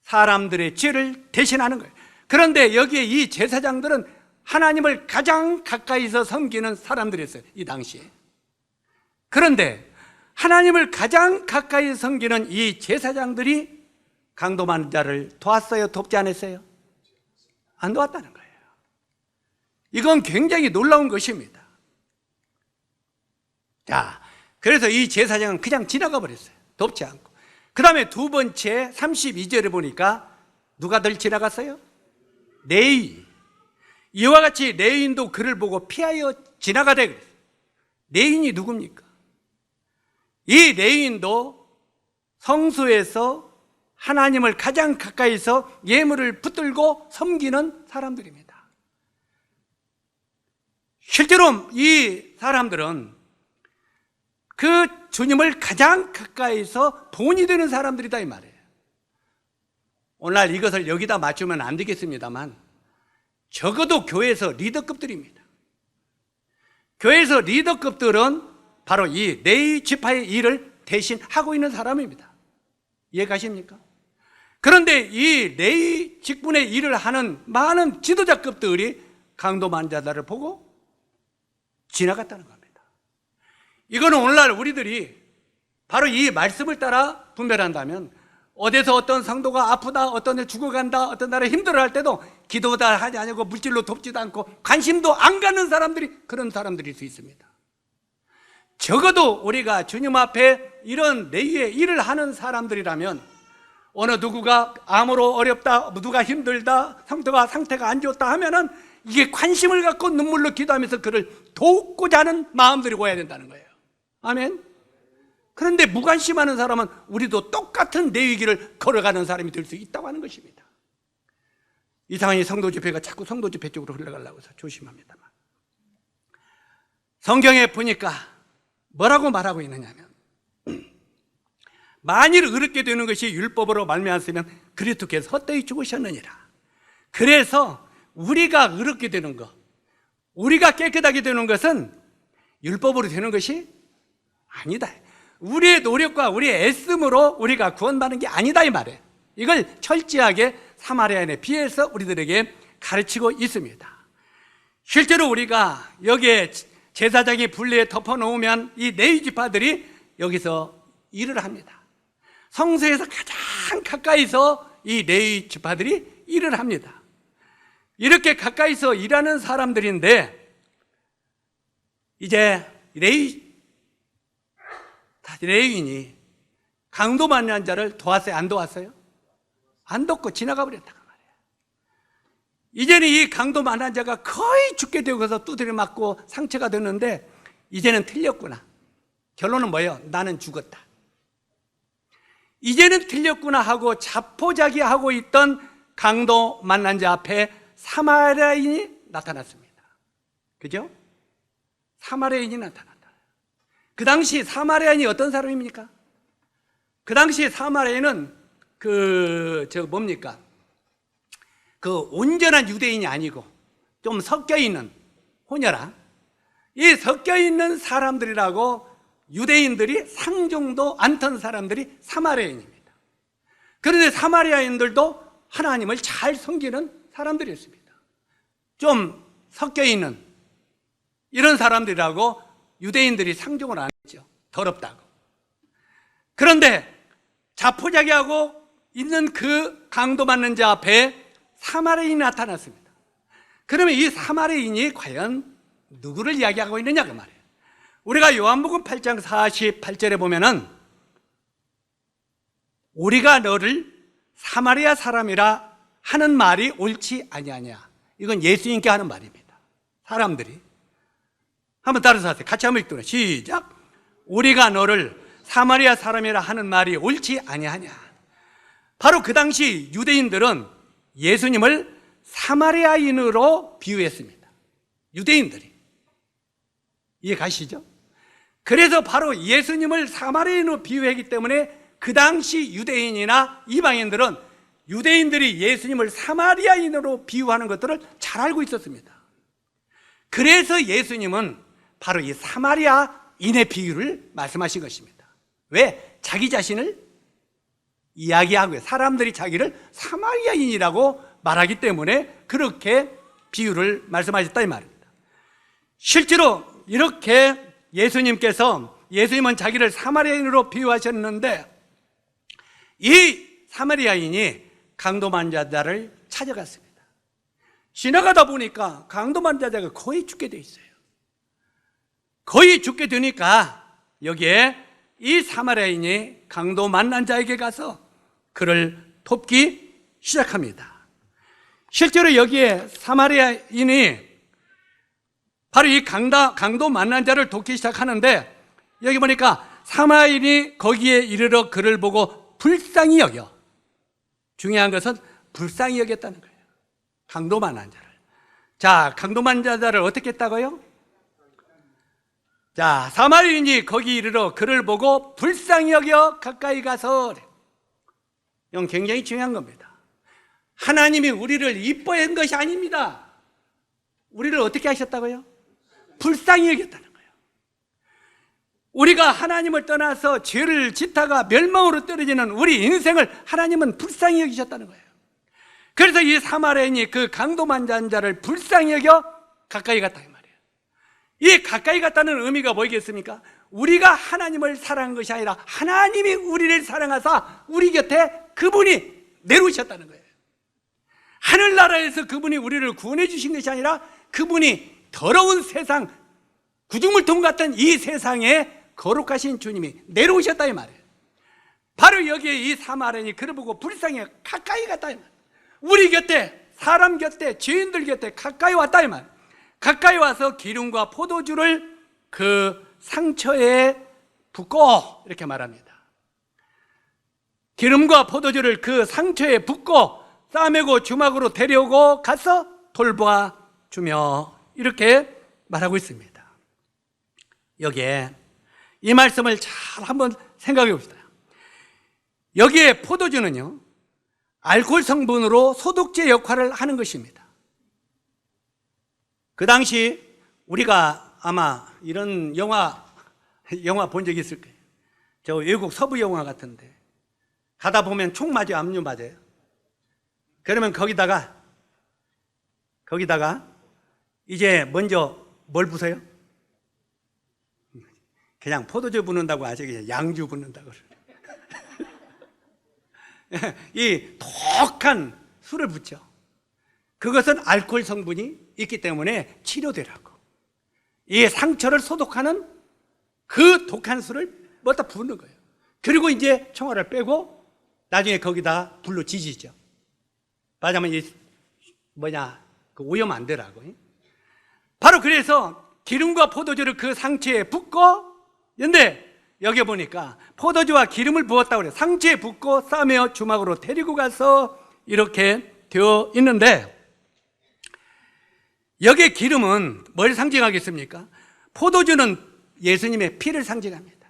사람들의 죄를 대신하는 거예요. 그런데 여기에 이 제사장들은 하나님을 가장 가까이서 섬기는 사람들이었어요, 이 당시에. 그런데 하나님을 가장 가까이 섬기는 이 제사장들이 강도만 자를 도왔어요, 돕지 않았어요? 안 도왔다는 거예요. 이건 굉장히 놀라운 것입니다. 자, 그래서 이 제사장은 그냥 지나가 버렸어요, 돕지 않고. 그 다음에 두 번째 32절에 보니까 누가 덜 지나갔어요? 레위. 이와 같이 레위인도 그를 보고 피하여 지나가되 그랬어요. 레위인이 누굽니까? 이 레위인도 성소에서 하나님을 가장 가까이서 예물을 붙들고 섬기는 사람들입니다. 실제로 이 사람들은 그 주님을 가장 가까이서 본이 되는 사람들이다 이 말이에요. 오늘 이것을 여기다 맞추면 안 되겠습니다만, 적어도 교회에서 리더급들입니다. 교회에서 리더급들은 바로 이 레위 지파의 일을 대신 하고 있는 사람입니다. 이해 가십니까? 그런데 이 레위 직분의 일을 하는 많은 지도자급들이 강도만자들을 보고 지나갔다는 겁니다. 이거는 오늘날 우리들이 바로 이 말씀을 따라 분별한다면, 어디서 어떤 성도가 아프다, 어떤 데 죽어간다, 어떤 나라 힘들어할 때도 기도다 하지 않고 물질로 돕지도 않고 관심도 안 가는 사람들이 그런 사람들일 수 있습니다. 적어도 우리가 주님 앞에 이런 레위의 일을 하는 사람들이라면, 어느 누구가 암으로 어렵다, 누가 힘들다, 성도가 상태가 안 좋다 하면은 이게 관심을 갖고 눈물로 기도하면서 그를 돕고자 하는 마음들이 고야 된다는 거예요. 아멘. 그런데 무관심하는 사람은 우리도 똑같은 레위길을 걸어가는 사람이 될 수 있다고 하는 것입니다. 이상하게 성도 집회가 자꾸 성도 집회 쪽으로 흘러가려고 해서 조심합니다만, 성경에 보니까 뭐라고 말하고 있느냐면, 만일 의롭게 되는 것이 율법으로 말미암았으면 그리스도께서 헛되이 죽으셨느니라. 그래서 우리가 의롭게 되는 것, 우리가 깨끗하게 되는 것은 율법으로 되는 것이 아니다. 우리의 노력과 우리의 애씀으로 우리가 구원받는 게 아니다 이 말이에요. 이걸 철저하게 사마리아인에 비해서 우리들에게 가르치고 있습니다. 실제로 우리가 여기에 제사장이 분리에 덮어놓으면 이 레위 지파들이 여기서 일을 합니다. 성소에서 가장 가까이서 이 레위 지파들이 일을 합니다. 이렇게 가까이서 일하는 사람들인데, 이제 레위인이 강도 만난 자를 도왔어요? 안 도왔어요? 안 돕고 지나가 버렸다 그 말이에요. 이제는 이 강도 만난 자가 거의 죽게 되고서 두드려 맞고 상처가 됐는데 이제는 틀렸구나. 결론은 뭐예요? 나는 죽었다. 이제는 틀렸구나 하고 자포자기하고 있던 강도 만난 자 앞에 사마리아인이 나타났습니다. 그죠? 사마리아인이 나타났다. 그 당시 사마리아인이 어떤 사람입니까? 그 당시 사마리아인은 뭡니까? 온전한 유대인이 아니고 좀 섞여 있는 혼혈아. 이 섞여 있는 사람들이라고 유대인들이 상종도 않던 사람들이 사마리아인입니다. 그런데 사마리아인들도 하나님을 잘 섬기는 사람들이었습니다. 좀 섞여 있는 이런 사람들이라고 유대인들이 상종을 안 했죠. 더럽다고. 그런데 자포자기하고 있는 그 강도 맞는 자 앞에 사마리아인이 나타났습니다. 그러면 이 사마리아인이 과연 누구를 이야기하고 있느냐 그 말이에요. 우리가 요한복음 8장 48절에 보면은 우리가 너를 사마리아 사람이라 하는 말이 옳지 아니하냐. 이건 예수님께 하는 말입니다. 사람들이 한번 따라서 하세요. 같이 한번 읽도록 시작. 우리가 너를 사마리아 사람이라 하는 말이 옳지 아니하냐. 바로 그 당시 유대인들은 예수님을 사마리아인으로 비유했습니다. 유대인들이. 이해 가시죠? 그래서 바로 예수님을 사마리아인으로 비유했기 때문에 그 당시 유대인이나 이방인들은 유대인들이 예수님을 사마리아인으로 비유하는 것들을 잘 알고 있었습니다. 그래서 예수님은 바로 이 사마리아인의 비유를 말씀하신 것입니다. 왜? 자기 자신을 이야기하고요. 사람들이 자기를 사마리아인이라고 말하기 때문에 그렇게 비유를 말씀하셨다 이 말입니다. 실제로 이렇게 예수님은 자기를 사마리아인으로 비유하셨는데 이 사마리아인이 강도 만자자를 찾아갔습니다. 지나가다 보니까 강도 만자자가 거의 죽게 돼 있어요. 거의 죽게 되니까 여기에 이 사마리아인이 강도 만난 자에게 가서 그를 돕기 시작합니다. 실제로 여기에 사마리아인이 바로 이 강도 만난 자를 돕기 시작하는데 여기 보니까 사마리아인이 거기에 이르러 그를 보고 불쌍히 여겨. 중요한 것은 불쌍히 여겼다는 거예요. 강도 만난 자를. 자, 강도 만난 자를 어떻게 했다고요? 자, 사마리아인이 거기 이르러 그를 보고 불쌍히 여겨 가까이 가서. 이건 굉장히 중요한 겁니다. 하나님이 우리를 이뻐한 것이 아닙니다. 우리를 어떻게 하셨다고요? 불쌍히 여겼다는 거예요. 우리가 하나님을 떠나서 죄를 짓다가 멸망으로 떨어지는 우리 인생을 하나님은 불쌍히 여기셨다는 거예요. 그래서 이 사마리아인이 그 강도 만난 자를 불쌍히 여겨 가까이 갔다 이 말이에요. 이 가까이 갔다는 의미가 뭐겠습니까? 우리가 하나님을 사랑한 것이 아니라 하나님이 우리를 사랑하사 우리 곁에 그분이 내려오셨다는 거예요. 하늘나라에서 그분이 우리를 구원해 주신 것이 아니라 그분이 더러운 세상, 구중물통 같은 이 세상에 거룩하신 주님이 내려오셨다 이 말이에요. 바로 여기에 이 사마리아인이 그를 보고 불쌍히 가까이 갔다 이 말이에요. 우리 곁에, 사람 곁에, 죄인들 곁에 가까이 왔다 이 말이에요. 가까이 와서 기름과 포도주를 그 상처에 붓고 이렇게 말합니다. 기름과 포도주를 그 상처에 붓고 싸매고 주막으로 데려오고 가서 돌보아 주며 이렇게 말하고 있습니다. 여기에 이 말씀을 잘 한번 생각해 봅시다. 여기에 포도주는요, 알코올 성분으로 소독제 역할을 하는 것입니다. 그 당시 우리가 아마 이런 영화 본 적이 있을 거예요. 저 외국 서부 영화 같은데 가다 보면 총 맞아요, 압류 맞아요. 그러면 거기다가 이제 먼저 뭘 부숴요? 그냥 포도주 붓는다고 아직 양주 붓는다고 이 독한 술을 붓죠. 그것은 알코올 성분이 있기 때문에 치료되라고 이 상처를 소독하는 그 독한 술을 뭐다 붓는 거예요. 그리고 이제 총알을 빼고 나중에 거기다 불로 지지죠. 맞으면 그 오염 안 되라고. 바로 그래서 기름과 포도주를 그 상처에 붓고, 근데 여기 보니까 포도주와 기름을 부었다고 그래요. 상처에 붓고 싸매어 주막으로 데리고 가서 이렇게 되어 있는데, 여기에 기름은 뭘 상징하겠습니까? 포도주는 예수님의 피를 상징합니다.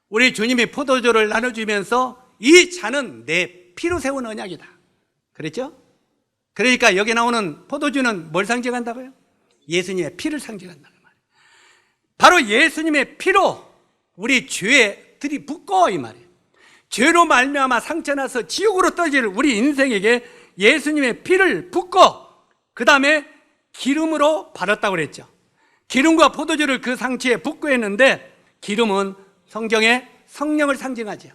우리 주님이 포도주를 나눠주면서 이 잔은 내 피로 세운 언약이다 그랬죠? 그러니까 여기 나오는 포도주는 뭘 상징한다고요? 예수님의 피를 상징한다는 말이에요. 바로 예수님의 피로 우리 죄에 들이붓고 이 말이에요. 죄로 말미암아 상처나서 지옥으로 떨어질 우리 인생에게 예수님의 피를 붓고 그 다음에 기름으로 바랐다고 그랬죠. 기름과 포도주를 그 상처에 붓고 했는데, 기름은 성경의 성령을 상징하죠.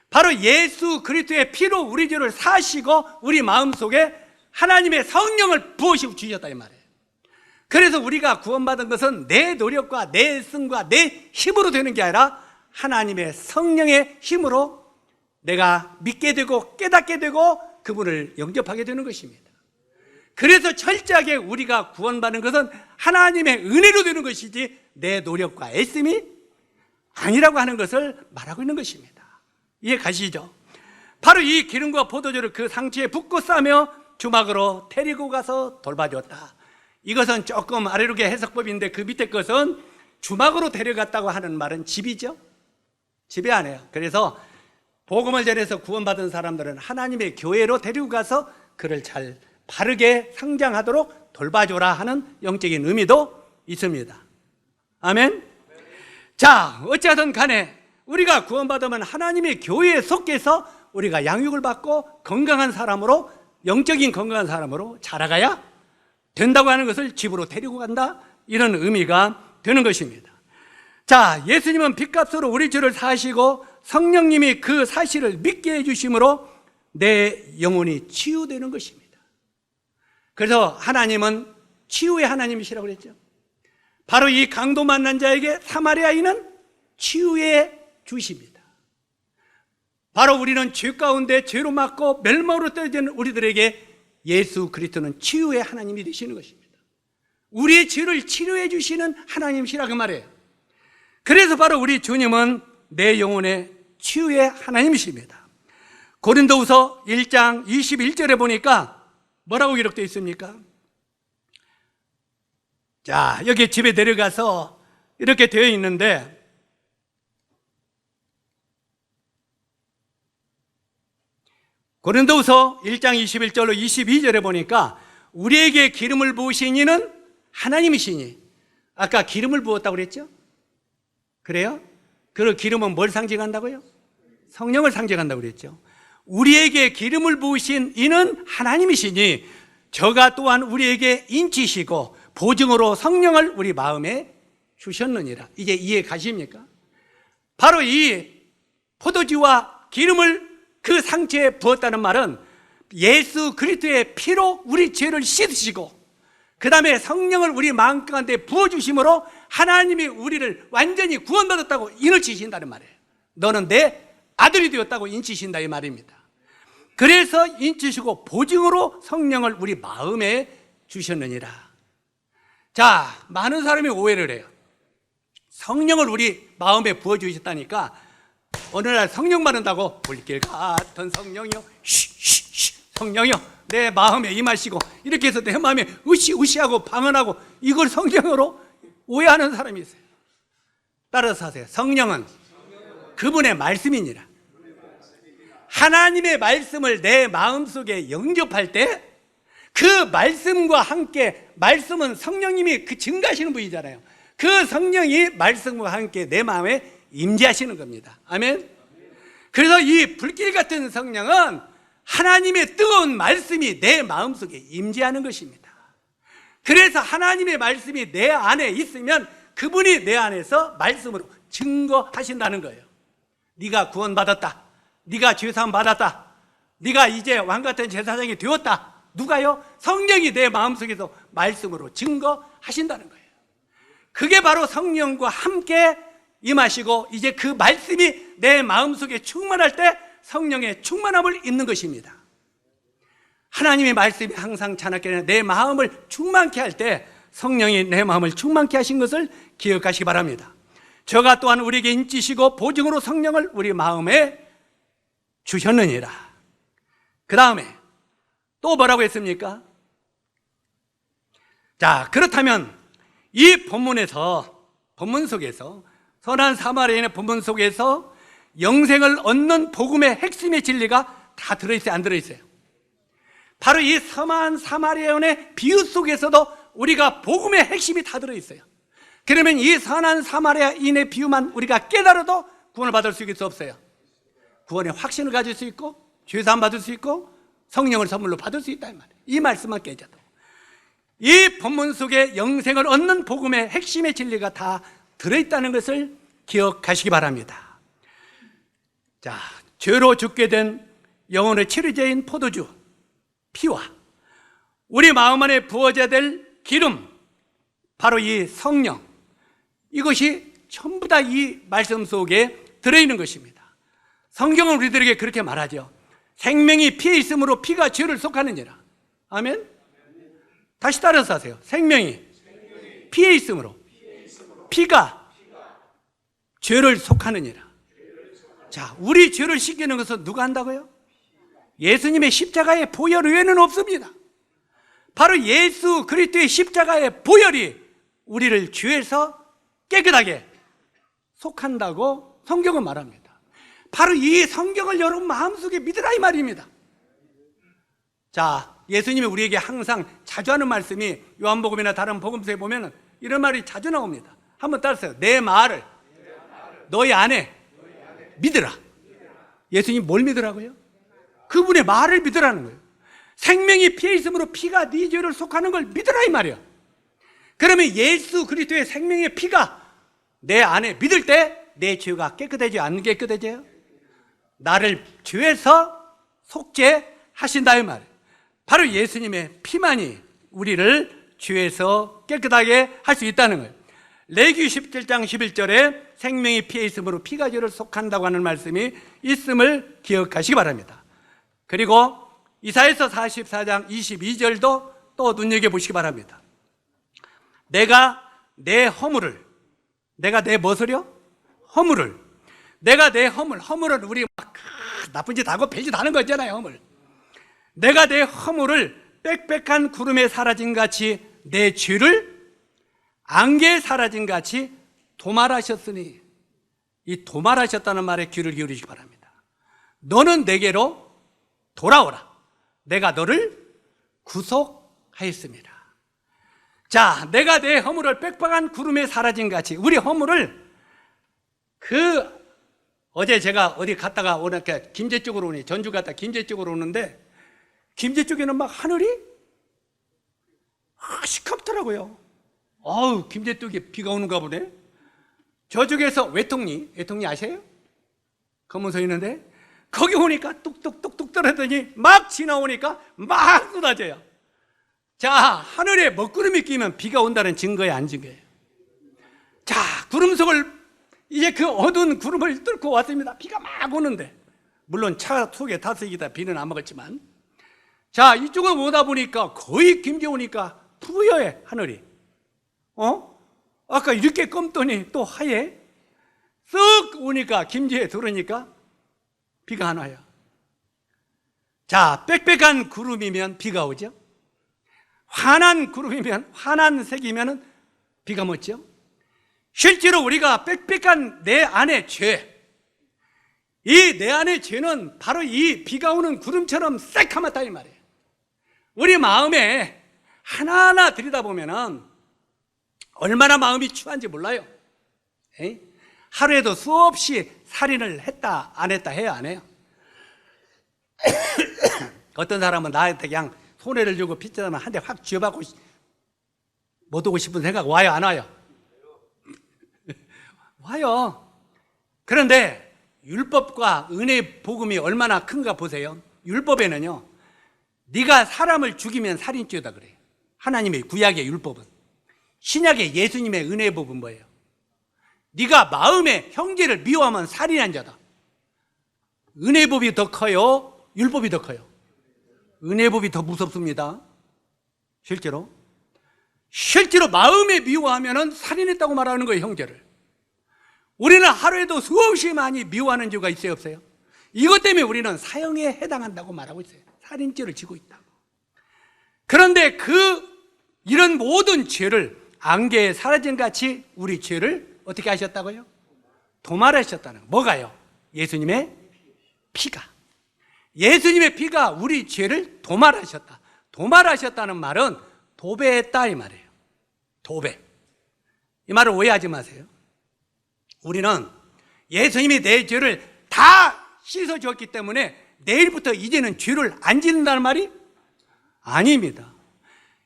바로 예수 그리스도의 피로 우리 죄를 사시고 우리 마음속에 하나님의 성령을 부으시고 주셨다 이 말이에요. 그래서 우리가 구원받은 것은 내 노력과 내 승과 내 힘으로 되는 게 아니라 하나님의 성령의 힘으로 내가 믿게 되고 깨닫게 되고 그분을 영접하게 되는 것입니다. 그래서 철저하게 우리가 구원받는 것은 하나님의 은혜로 되는 것이지 내 노력과 애씀이 아니라고 하는 것을 말하고 있는 것입니다. 이해 가시죠? 바로 이 기름과 포도주를 그 상처에 붓고 싸며 주막으로 데리고 가서 돌봐주었다. 이것은 조금 아래로게 해석법인데, 그 밑에 것은 주막으로 데려갔다고 하는 말은 집이죠. 집이 아니에요. 그래서 복음을 전해서 구원받은 사람들은 하나님의 교회로 데리고 가서 그를 잘 바르게 성장하도록 돌봐줘라 하는 영적인 의미도 있습니다. 아멘. 자, 어찌하든 간에 우리가 구원받으면 하나님의 교회에 속해서 우리가 양육을 받고 건강한 사람으로, 영적인 건강한 사람으로 자라가야 된다고 하는 것을 집으로 데리고 간다, 이런 의미가 되는 것입니다. 자, 예수님은 빚값으로 우리 죄를 사시고 성령님이 그 사실을 믿게 해주심으로 내 영혼이 치유되는 것입니다. 그래서 하나님은 치유의 하나님이시라고 그랬죠. 바로 이 강도 만난 자에게 사마리아인은 치유의 주십니다. 바로 우리는 죄 가운데 죄로 맞고 멸망으로 떨어진 우리들에게 예수 그리스도는 치유의 하나님이 되시는 것입니다. 우리의 죄를 치료해 주시는 하나님이시라 그 말이에요. 그래서 바로 우리 주님은 내 영혼의 치유의 하나님이십니다. 고린도후서 1장 21절에 보니까 뭐라고 기록되어 있습니까? 자, 여기 집에 내려가서 이렇게 되어 있는데, 고린도후서 1장 21절로 22절에 보니까 우리에게 기름을 부으신 이는 하나님이시니, 아까 기름을 부었다고 그랬죠? 그래요? 그 기름은 뭘 상징한다고요? 성령을 상징한다고 그랬죠. 우리에게 기름을 부으신 이는 하나님이시니 저가 또한 우리에게 인치시고 보증으로 성령을 우리 마음에 주셨느니라. 이제 이해 가십니까? 바로 이 포도주와 기름을 그 상처에 부었다는 말은 예수 그리스도의 피로 우리 죄를 씻으시고 그 다음에 성령을 우리 마음 가운데 부어주심으로 하나님이 우리를 완전히 구원받았다고 인을 치신다는 말이에요. 너는 내 아들이 되었다고 인치신다 이 말입니다. 그래서 인치시고 보증으로 성령을 우리 마음에 주셨느니라. 자, 많은 사람이 오해를 해요. 성령을 우리 마음에 부어주셨다니까 어느 날 성령 받는다고 불길 같은 성령이요, 성령이요 내 마음에 임하시고 이렇게 해서 내 마음에 으시으시하고 방언하고, 이걸 성령으로 오해하는 사람이 있어요. 따라서 하세요. 성령은 그분의 말씀이니라. 하나님의 말씀을 내 마음속에 영접할 때 그 말씀과 함께, 말씀은 성령님이 그 증가하시는 분이잖아요. 그 성령이 말씀과 함께 내 마음에 임재하시는 겁니다. 아멘. 그래서 이 불길 같은 성령은 하나님의 뜨거운 말씀이 내 마음속에 임재하는 것입니다. 그래서 하나님의 말씀이 내 안에 있으면 그분이 내 안에서 말씀으로 증거하신다는 거예요. 네가 구원받았다, 네가 죄사함 받았다, 네가 이제 왕같은 제사장이 되었다. 누가요? 성령이 내 마음속에서 말씀으로 증거하신다는 거예요. 그게 바로 성령과 함께 임하시고 이제 그 말씀이 내 마음속에 충만할 때 성령의 충만함을 입는 것입니다. 하나님의 말씀이 항상 자나깨나 내 마음을 충만케 할 때 성령이 내 마음을 충만케 하신 것을 기억하시기 바랍니다. 저가 또한 우리에게 인치시고 보증으로 성령을 우리 마음에 주셨느니라. 그 다음에 또 뭐라고 했습니까? 자, 그렇다면 이 본문 속에서 선한 사마리아인의 본문 속에서 영생을 얻는 복음의 핵심의 진리가 다 들어있어요, 안 들어있어요? 바로 이 선한 사마리아인의 비유 속에서도 우리가 복음의 핵심이 다 들어있어요. 그러면 이 선한 사마리아인의 비유만 우리가 깨달아도 구원을 받을 수 있겠어, 없어요? 구원의 확신을 가질 수 있고 죄사함 받을 수 있고 성령을 선물로 받을 수 있다 이 말이에요. 이 말씀만 깨져도 이 본문 속에 영생을 얻는 복음의 핵심의 진리가 다 들어있다는 것을 기억하시기 바랍니다. 자, 죄로 죽게 된 영혼의 치료제인 포도주 피와 우리 마음 안에 부어져야 될 기름, 바로 이 성령, 이것이 전부 다 이 말씀 속에 들어있는 것입니다. 성경은 우리들에게 그렇게 말하죠. 생명이 피에 있으므로 피가 죄를 속하느니라. 아멘? 다시 따라서 하세요. 생명이 피에 있으므로 피가 죄를 속하느니라. 자, 우리 죄를 씻기는 것은 누가 한다고요? 예수님의 십자가의 보혈 외에는 없습니다. 바로 예수 그리스도의 십자가의 보혈이 우리를 죄에서 깨끗하게 속한다고 성경은 말합니다. 바로 이 성경을 여러분 마음속에 믿으라 이 말입니다. 자, 예수님이 우리에게 항상 자주 하는 말씀이 요한복음이나 다른 복음서에 보면 이런 말이 자주 나옵니다. 한번 따라서요. 내 말을 너희 안에 믿으라. 예수님이 뭘 믿으라고요? 그분의 말을 믿으라는 거예요. 생명이 피에 있으므로 피가 네 죄를 속하는 걸 믿으라 이 말이야. 그러면 예수 그리스도의 생명의 피가 내 안에 믿을 때 내 죄가 깨끗해져 안 깨끗해져요? 나를 죄에서 속죄하신다 이 말이에요. 바로 예수님의 피만이 우리를 죄에서 깨끗하게 할 수 있다는 거예요. 레위기 17장 11절에 생명이 피에 있으므로 피가 죄를 속한다고 하는 말씀이 있음을 기억하시기 바랍니다. 그리고 이사야서 44장 22절도 또 눈여겨보시기 바랍니다. 내가 내 허물을, 내가 내 무엇을요? 허물을, 내가 내 허물은 우리 막 나쁜 짓 하고 별짓 하는 거 있잖아요. 허물. 내가 내 허물을 빽빽한 구름에 사라진 같이 내 죄를 안개에 사라진 같이 도말하셨으니, 이 도말하셨다는 말에 귀를 기울이시기 바랍니다. 너는 내게로 돌아오라. 내가 너를 구속하였습니다. 자, 내가 내 허물을 빽빽한 구름에 사라진 같이, 우리 허물을 어제 제가 어디 갔다가 오니까 김제 쪽으로 오니, 전주 갔다 김제 쪽으로 오는데 김제 쪽에는 막 하늘이 시커멓더라고요. 김제 쪽에 비가 오는가 보네. 저쪽에서 외통리 아세요? 검은 서 있는데 거기 오니까 뚝뚝뚝뚝 떨어지더니 막 지나오니까 막 쏟아져요. 자, 하늘에 먹구름이 끼면 비가 온다는 증거예요, 안 증거예요? 자, 구름 속을 이제 그 어두운 구름을 뚫고 왔습니다. 비가 막 오는데, 물론 차 속에 타서 이기다 비는 안 먹었지만, 자, 이쪽을 오다 보니까 거의 김제 오니까 푸여해 하늘이. 아까 이렇게 검더니 또 하얘. 쓱 오니까 김제에 들어오니까 비가 안 와요. 자, 빽빽한 구름이면 비가 오죠. 환한 구름이면, 환한 색이면 비가 묻죠. 실제로 우리가 빽빽한 내 안의 죄, 이 내 안의 죄는 바로 이 비가 오는 구름처럼 새카맣다 이 말이에요. 우리 마음에 하나하나 들여다보면은 얼마나 마음이 추한지 몰라요. 하루에도 수없이 살인을 했다 안 했다 해요, 안 해요? 어떤 사람은 나한테 그냥 손해를 주고 빚자면 한 대 확 쥐어받고 못 오고 싶은 생각 와요, 안 와요? 와요. 그런데 율법과 은혜의 복음이 얼마나 큰가 보세요. 율법에는요, 네가 사람을 죽이면 살인죄다 그래요. 하나님의 구약의 율법은. 신약의 예수님의 은혜의 법은 뭐예요? 네가 마음에 형제를 미워하면 살인한 자다. 은혜법이 더 커요? 율법이 더 커요? 은혜법이 더 무섭습니다. 실제로 마음에 미워하면 살인했다고 말하는 거예요, 형제를. 우리는 하루에도 수없이 많이 미워하는 죄가 있어요, 없어요? 이것 때문에 우리는 사형에 해당한다고 말하고 있어요. 살인죄를 지고 있다고. 그런데 이런 모든 죄를 안개에 사라진 같이 우리 죄를 어떻게 하셨다고요? 도말하셨다는. 뭐가요? 예수님의 피가. 예수님의 피가 우리 죄를 도말하셨다. 도말하셨다는 말은 도배했다 이 말이에요. 도배. 이 말을 오해하지 마세요. 우리는 예수님이 내 죄를 다 씻어줬기 때문에 내일부터 이제는 죄를 안 짓는다는 말이 아닙니다.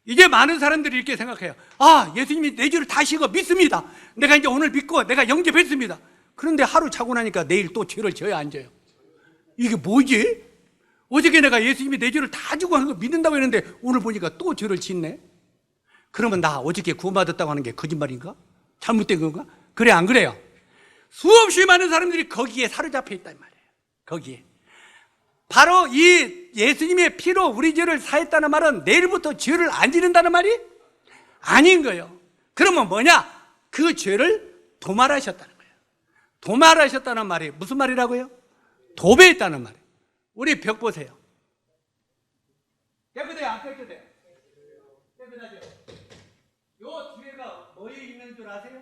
이제 많은 사람들이 이렇게 생각해요. 아, 예수님이 내 죄를 다 씻어 믿습니다. 내가 이제 오늘 믿고 내가 영접했습니다. 그런데 하루 자고 나니까 내일 또 죄를 져야 안 져요. 이게 뭐지? 어저께 내가 예수님이 내 죄를 다 지고 하는 거 믿는다고 했는데 오늘 보니까 또 죄를 짓네? 그러면 나 어저께 구원받았다고 하는 게 거짓말인가? 잘못된 건가? 그래, 안 그래요? 수없이 많은 사람들이 거기에 사로잡혀 있단 말이에요. 거기에. 바로 이 예수님의 피로 우리 죄를 사했다는 말은 내일부터 죄를 안 지른다는 말이 아닌 거예요. 그러면 뭐냐? 그 죄를 도말하셨다는 거예요. 도말하셨다는 말이 무슨 말이라고요? 도배했다는 말이에요. 우리 벽 보세요. 깨끗해요? 안 깨끗해요? 깨끗하죠? 요 뒤에가 뭐에 있는 줄 아세요?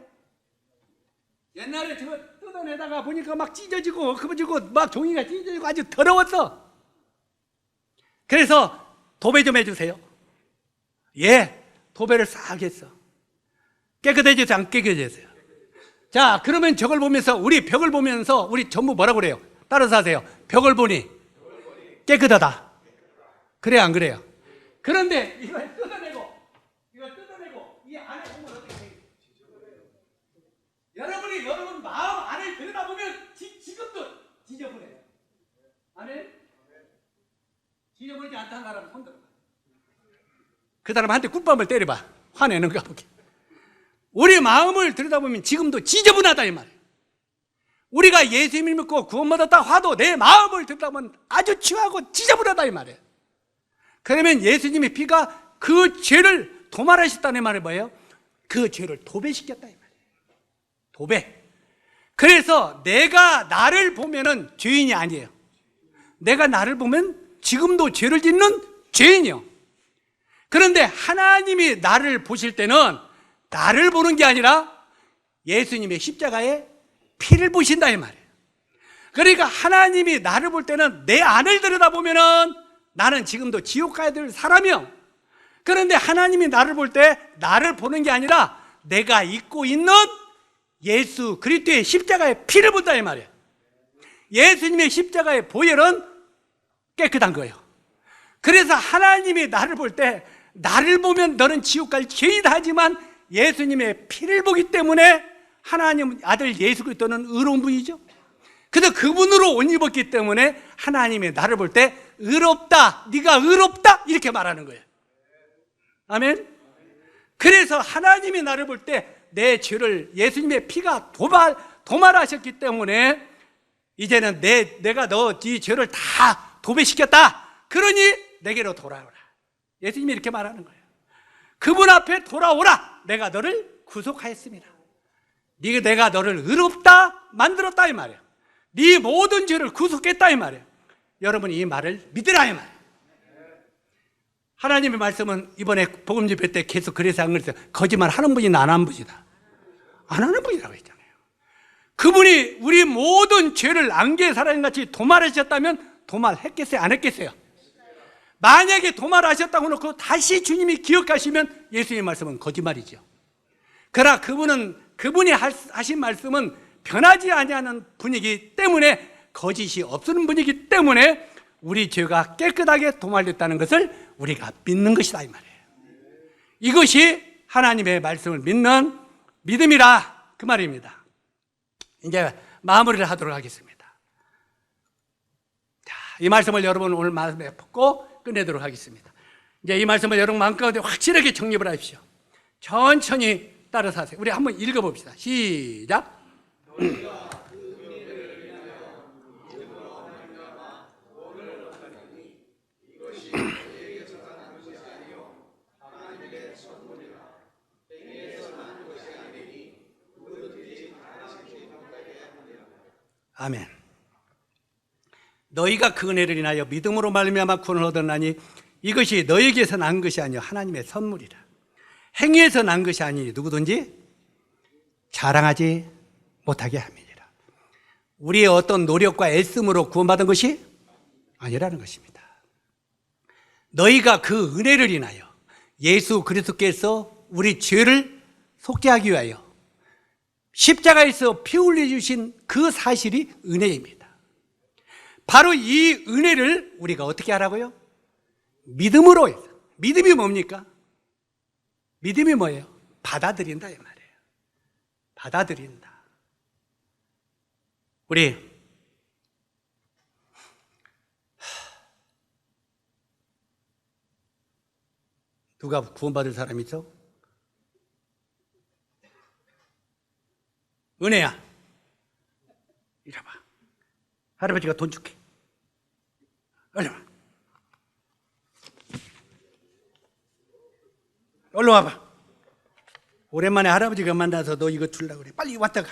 옛날에 저거 뜯어내다가 보니까 막 찢어지고 그어지고 막 종이가 찢어지고 아주 더러웠어. 그래서 도배 좀 해주세요. 예, 도배를 싹 했어. 깨끗해져서 안 깨끗해져요? 자, 그러면 저걸 보면서 우리 벽을 보면서 우리 전부 뭐라고 그래요? 따라서 하세요. 벽을 보니 깨끗하다. 그래, 안 그래요? 그런데 이걸 뜯어내고 이 안에 보면 어떻게 돼요? 여러분 마음 안을 들여다보면 지금도 지저분해요. 아멘? 지저분하지 않다는 사람 손 들어봐. 그 사람한테 굿밤을 때려봐. 화내는가 보게. 우리 마음을 들여다보면 지금도 지저분하다 이 말이에요. 우리가 예수님을 믿고 구원받았다 화도 내 마음을 들여다보면 아주 취하고 지저분하다 이 말이에요. 그러면 예수님의 피가 그 죄를 도말하셨다는 말이 뭐예요? 그 죄를 도배시켰다 이 말이에요. 도배. 그래서 내가 나를 보면은 죄인이 아니에요. 내가 나를 보면 지금도 죄를 짓는 죄인이요. 그런데 하나님이 나를 보실 때는 나를 보는 게 아니라 예수님의 십자가에 피를 보신다 이 말이에요. 그러니까 하나님이 나를 볼 때는 내 안을 들여다보면은 나는 지금도 지옥 가야 될 사람이요. 그런데 하나님이 나를 볼 때 나를 보는 게 아니라 내가 입고 있는 예수 그리스도의 십자가의 피를 본다 이 말이에요. 예수님의 십자가의 보혈은 깨끗한 거예요. 그래서 하나님이 나를 볼 때 나를 보면 너는 지옥 갈 죄이다 하지만 예수님의 피를 보기 때문에 하나님 아들 예수 그리스도는 의로운 분이죠. 그래서 그분으로 옷 입었기 때문에 하나님이 나를 볼 때 의롭다, 네가 의롭다 이렇게 말하는 거예요. 아멘. 그래서 하나님이 나를 볼 때 내 죄를 예수님의 피가 도말하셨기 때문에 이제는 내가 네 죄를 다 도배시켰다. 그러니 내게로 돌아오라. 예수님이 이렇게 말하는 거예요. 그분 앞에 돌아오라. 내가 너를 구속하였습니다. 내가 너를 의롭다 만들었다 이 말이에요. 네 모든 죄를 구속했다 이 말이에요. 여러분이 이 말을 믿으라 이 말이에요. 하나님의 말씀은 이번에 복음 집회 때 계속 그래서 안 그랬어요. 거짓말 하는 분이 안 하는 분이다. 안 하는 분이라고 했잖아요. 그분이 우리 모든 죄를 안개의 사람같이 도말하셨다면 도말했겠어요? 안 했겠어요? 만약에 도말하셨다고 놓고 다시 주님이 기억하시면 예수님의 말씀은 거짓말이죠. 그러나 그분이 하신 말씀은 변하지 아니하는 분이기 때문에 거짓이 없는 분이기 때문에 우리 죄가 깨끗하게 도말됐다는 것을 우리가 믿는 것이다 이 말이에요. 이것이 하나님의 말씀을 믿는 믿음이라 그 말입니다. 이제 마무리를 하도록 하겠습니다. 자, 이 말씀을 여러분 오늘 마음에 품고 끝내도록 하겠습니다. 이제 이 말씀을 여러분 마음 가운데 확실하게 정립을 하십시오. 천천히 따라서 하세요. 우리 한번 읽어봅시다. 시작. 아멘. 너희가 그 은혜를 인하여 믿음으로 말미암아 구원을 얻었나니 이것이 너희에게서 난 것이 아니요 하나님의 선물이라. 행위에서 난 것이 아니니 누구든지 자랑하지 못하게 함이니라. 우리의 어떤 노력과 애씀으로 구원받은 것이 아니라는 것입니다. 너희가 그 은혜를 인하여 예수 그리스도께서 우리 죄를 속죄하기 위하여 십자가에서 피 흘려주신 그 사실이 은혜입니다. 바로 이 은혜를 우리가 어떻게 하라고요? 믿음으로 해서. 믿음이 뭡니까? 믿음이 뭐예요? 받아들인다 이 말이에요. 받아들인다. 우리 누가 구원받을 사람 있어? 은혜야, 이리 와봐. 할아버지가 돈 줄게. 얼른 와. 얼른 와봐. 오랜만에 할아버지가 만나서 너 이거 주려고 그래. 빨리 왔다가.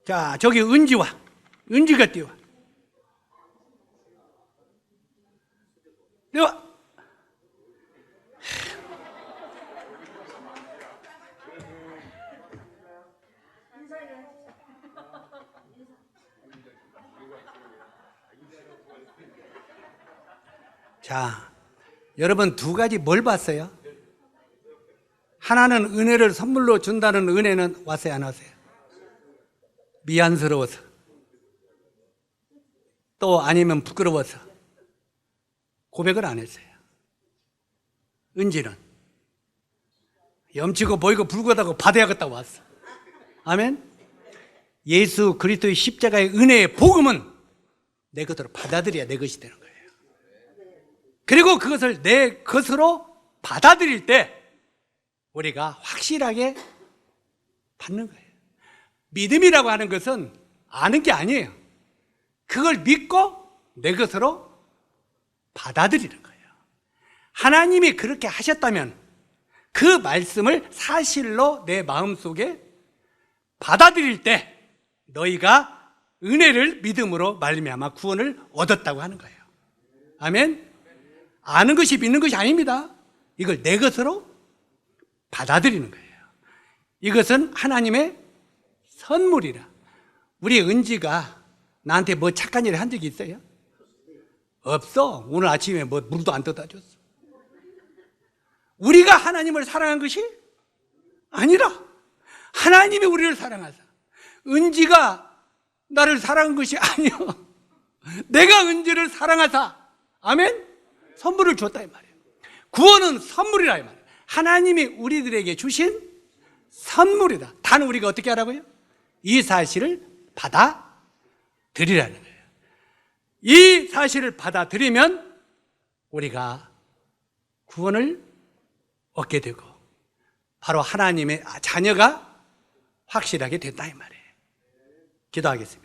자, 저기 은지 와. 은지가 뛰어와. 뛰어와. 자, 여러분 두 가지 뭘 봤어요? 하나는 은혜를 선물로 준다는 은혜는 왔어요, 안 왔어요? 미안스러워서, 또 아니면 부끄러워서 고백을 안 했어요. 은지는 염치고 보이고 불구하다고 받아야겠다고 왔어. 아멘. 예수 그리스도의 십자가의 은혜의 복음은 내 것으로 받아들여야 내 것이 되는 거예요. 그리고 그것을 내 것으로 받아들일 때 우리가 확실하게 받는 거예요. 믿음이라고 하는 것은 아는 게 아니에요. 그걸 믿고 내 것으로 받아들이는 거예요. 하나님이 그렇게 하셨다면 그 말씀을 사실로 내 마음속에 받아들일 때 너희가 은혜를 믿음으로 말미암아 구원을 얻었다고 하는 거예요. 아멘. 아는 것이 믿는 것이 아닙니다. 이걸 내 것으로 받아들이는 거예요. 이것은 하나님의 선물이라. 우리 은지가 나한테 뭐 착한 일을 한 적이 있어요? 없어. 오늘 아침에 뭐 물도 안 떠다 줬어. 우리가 하나님을 사랑한 것이 아니라 하나님이 우리를 사랑하사. 은지가 나를 사랑한 것이 아니요, 내가 은지를 사랑하사, 아멘? 선물을 줬다 이 말이에요. 구원은 선물이라 이 말이에요. 하나님이 우리들에게 주신 선물이다. 단 우리가 어떻게 하라고요? 이 사실을 받아들이라는 거예요. 이 사실을 받아들이면 우리가 구원을 얻게 되고 바로 하나님의 자녀가 확실하게 된다 이 말이에요. 기도하겠습니다.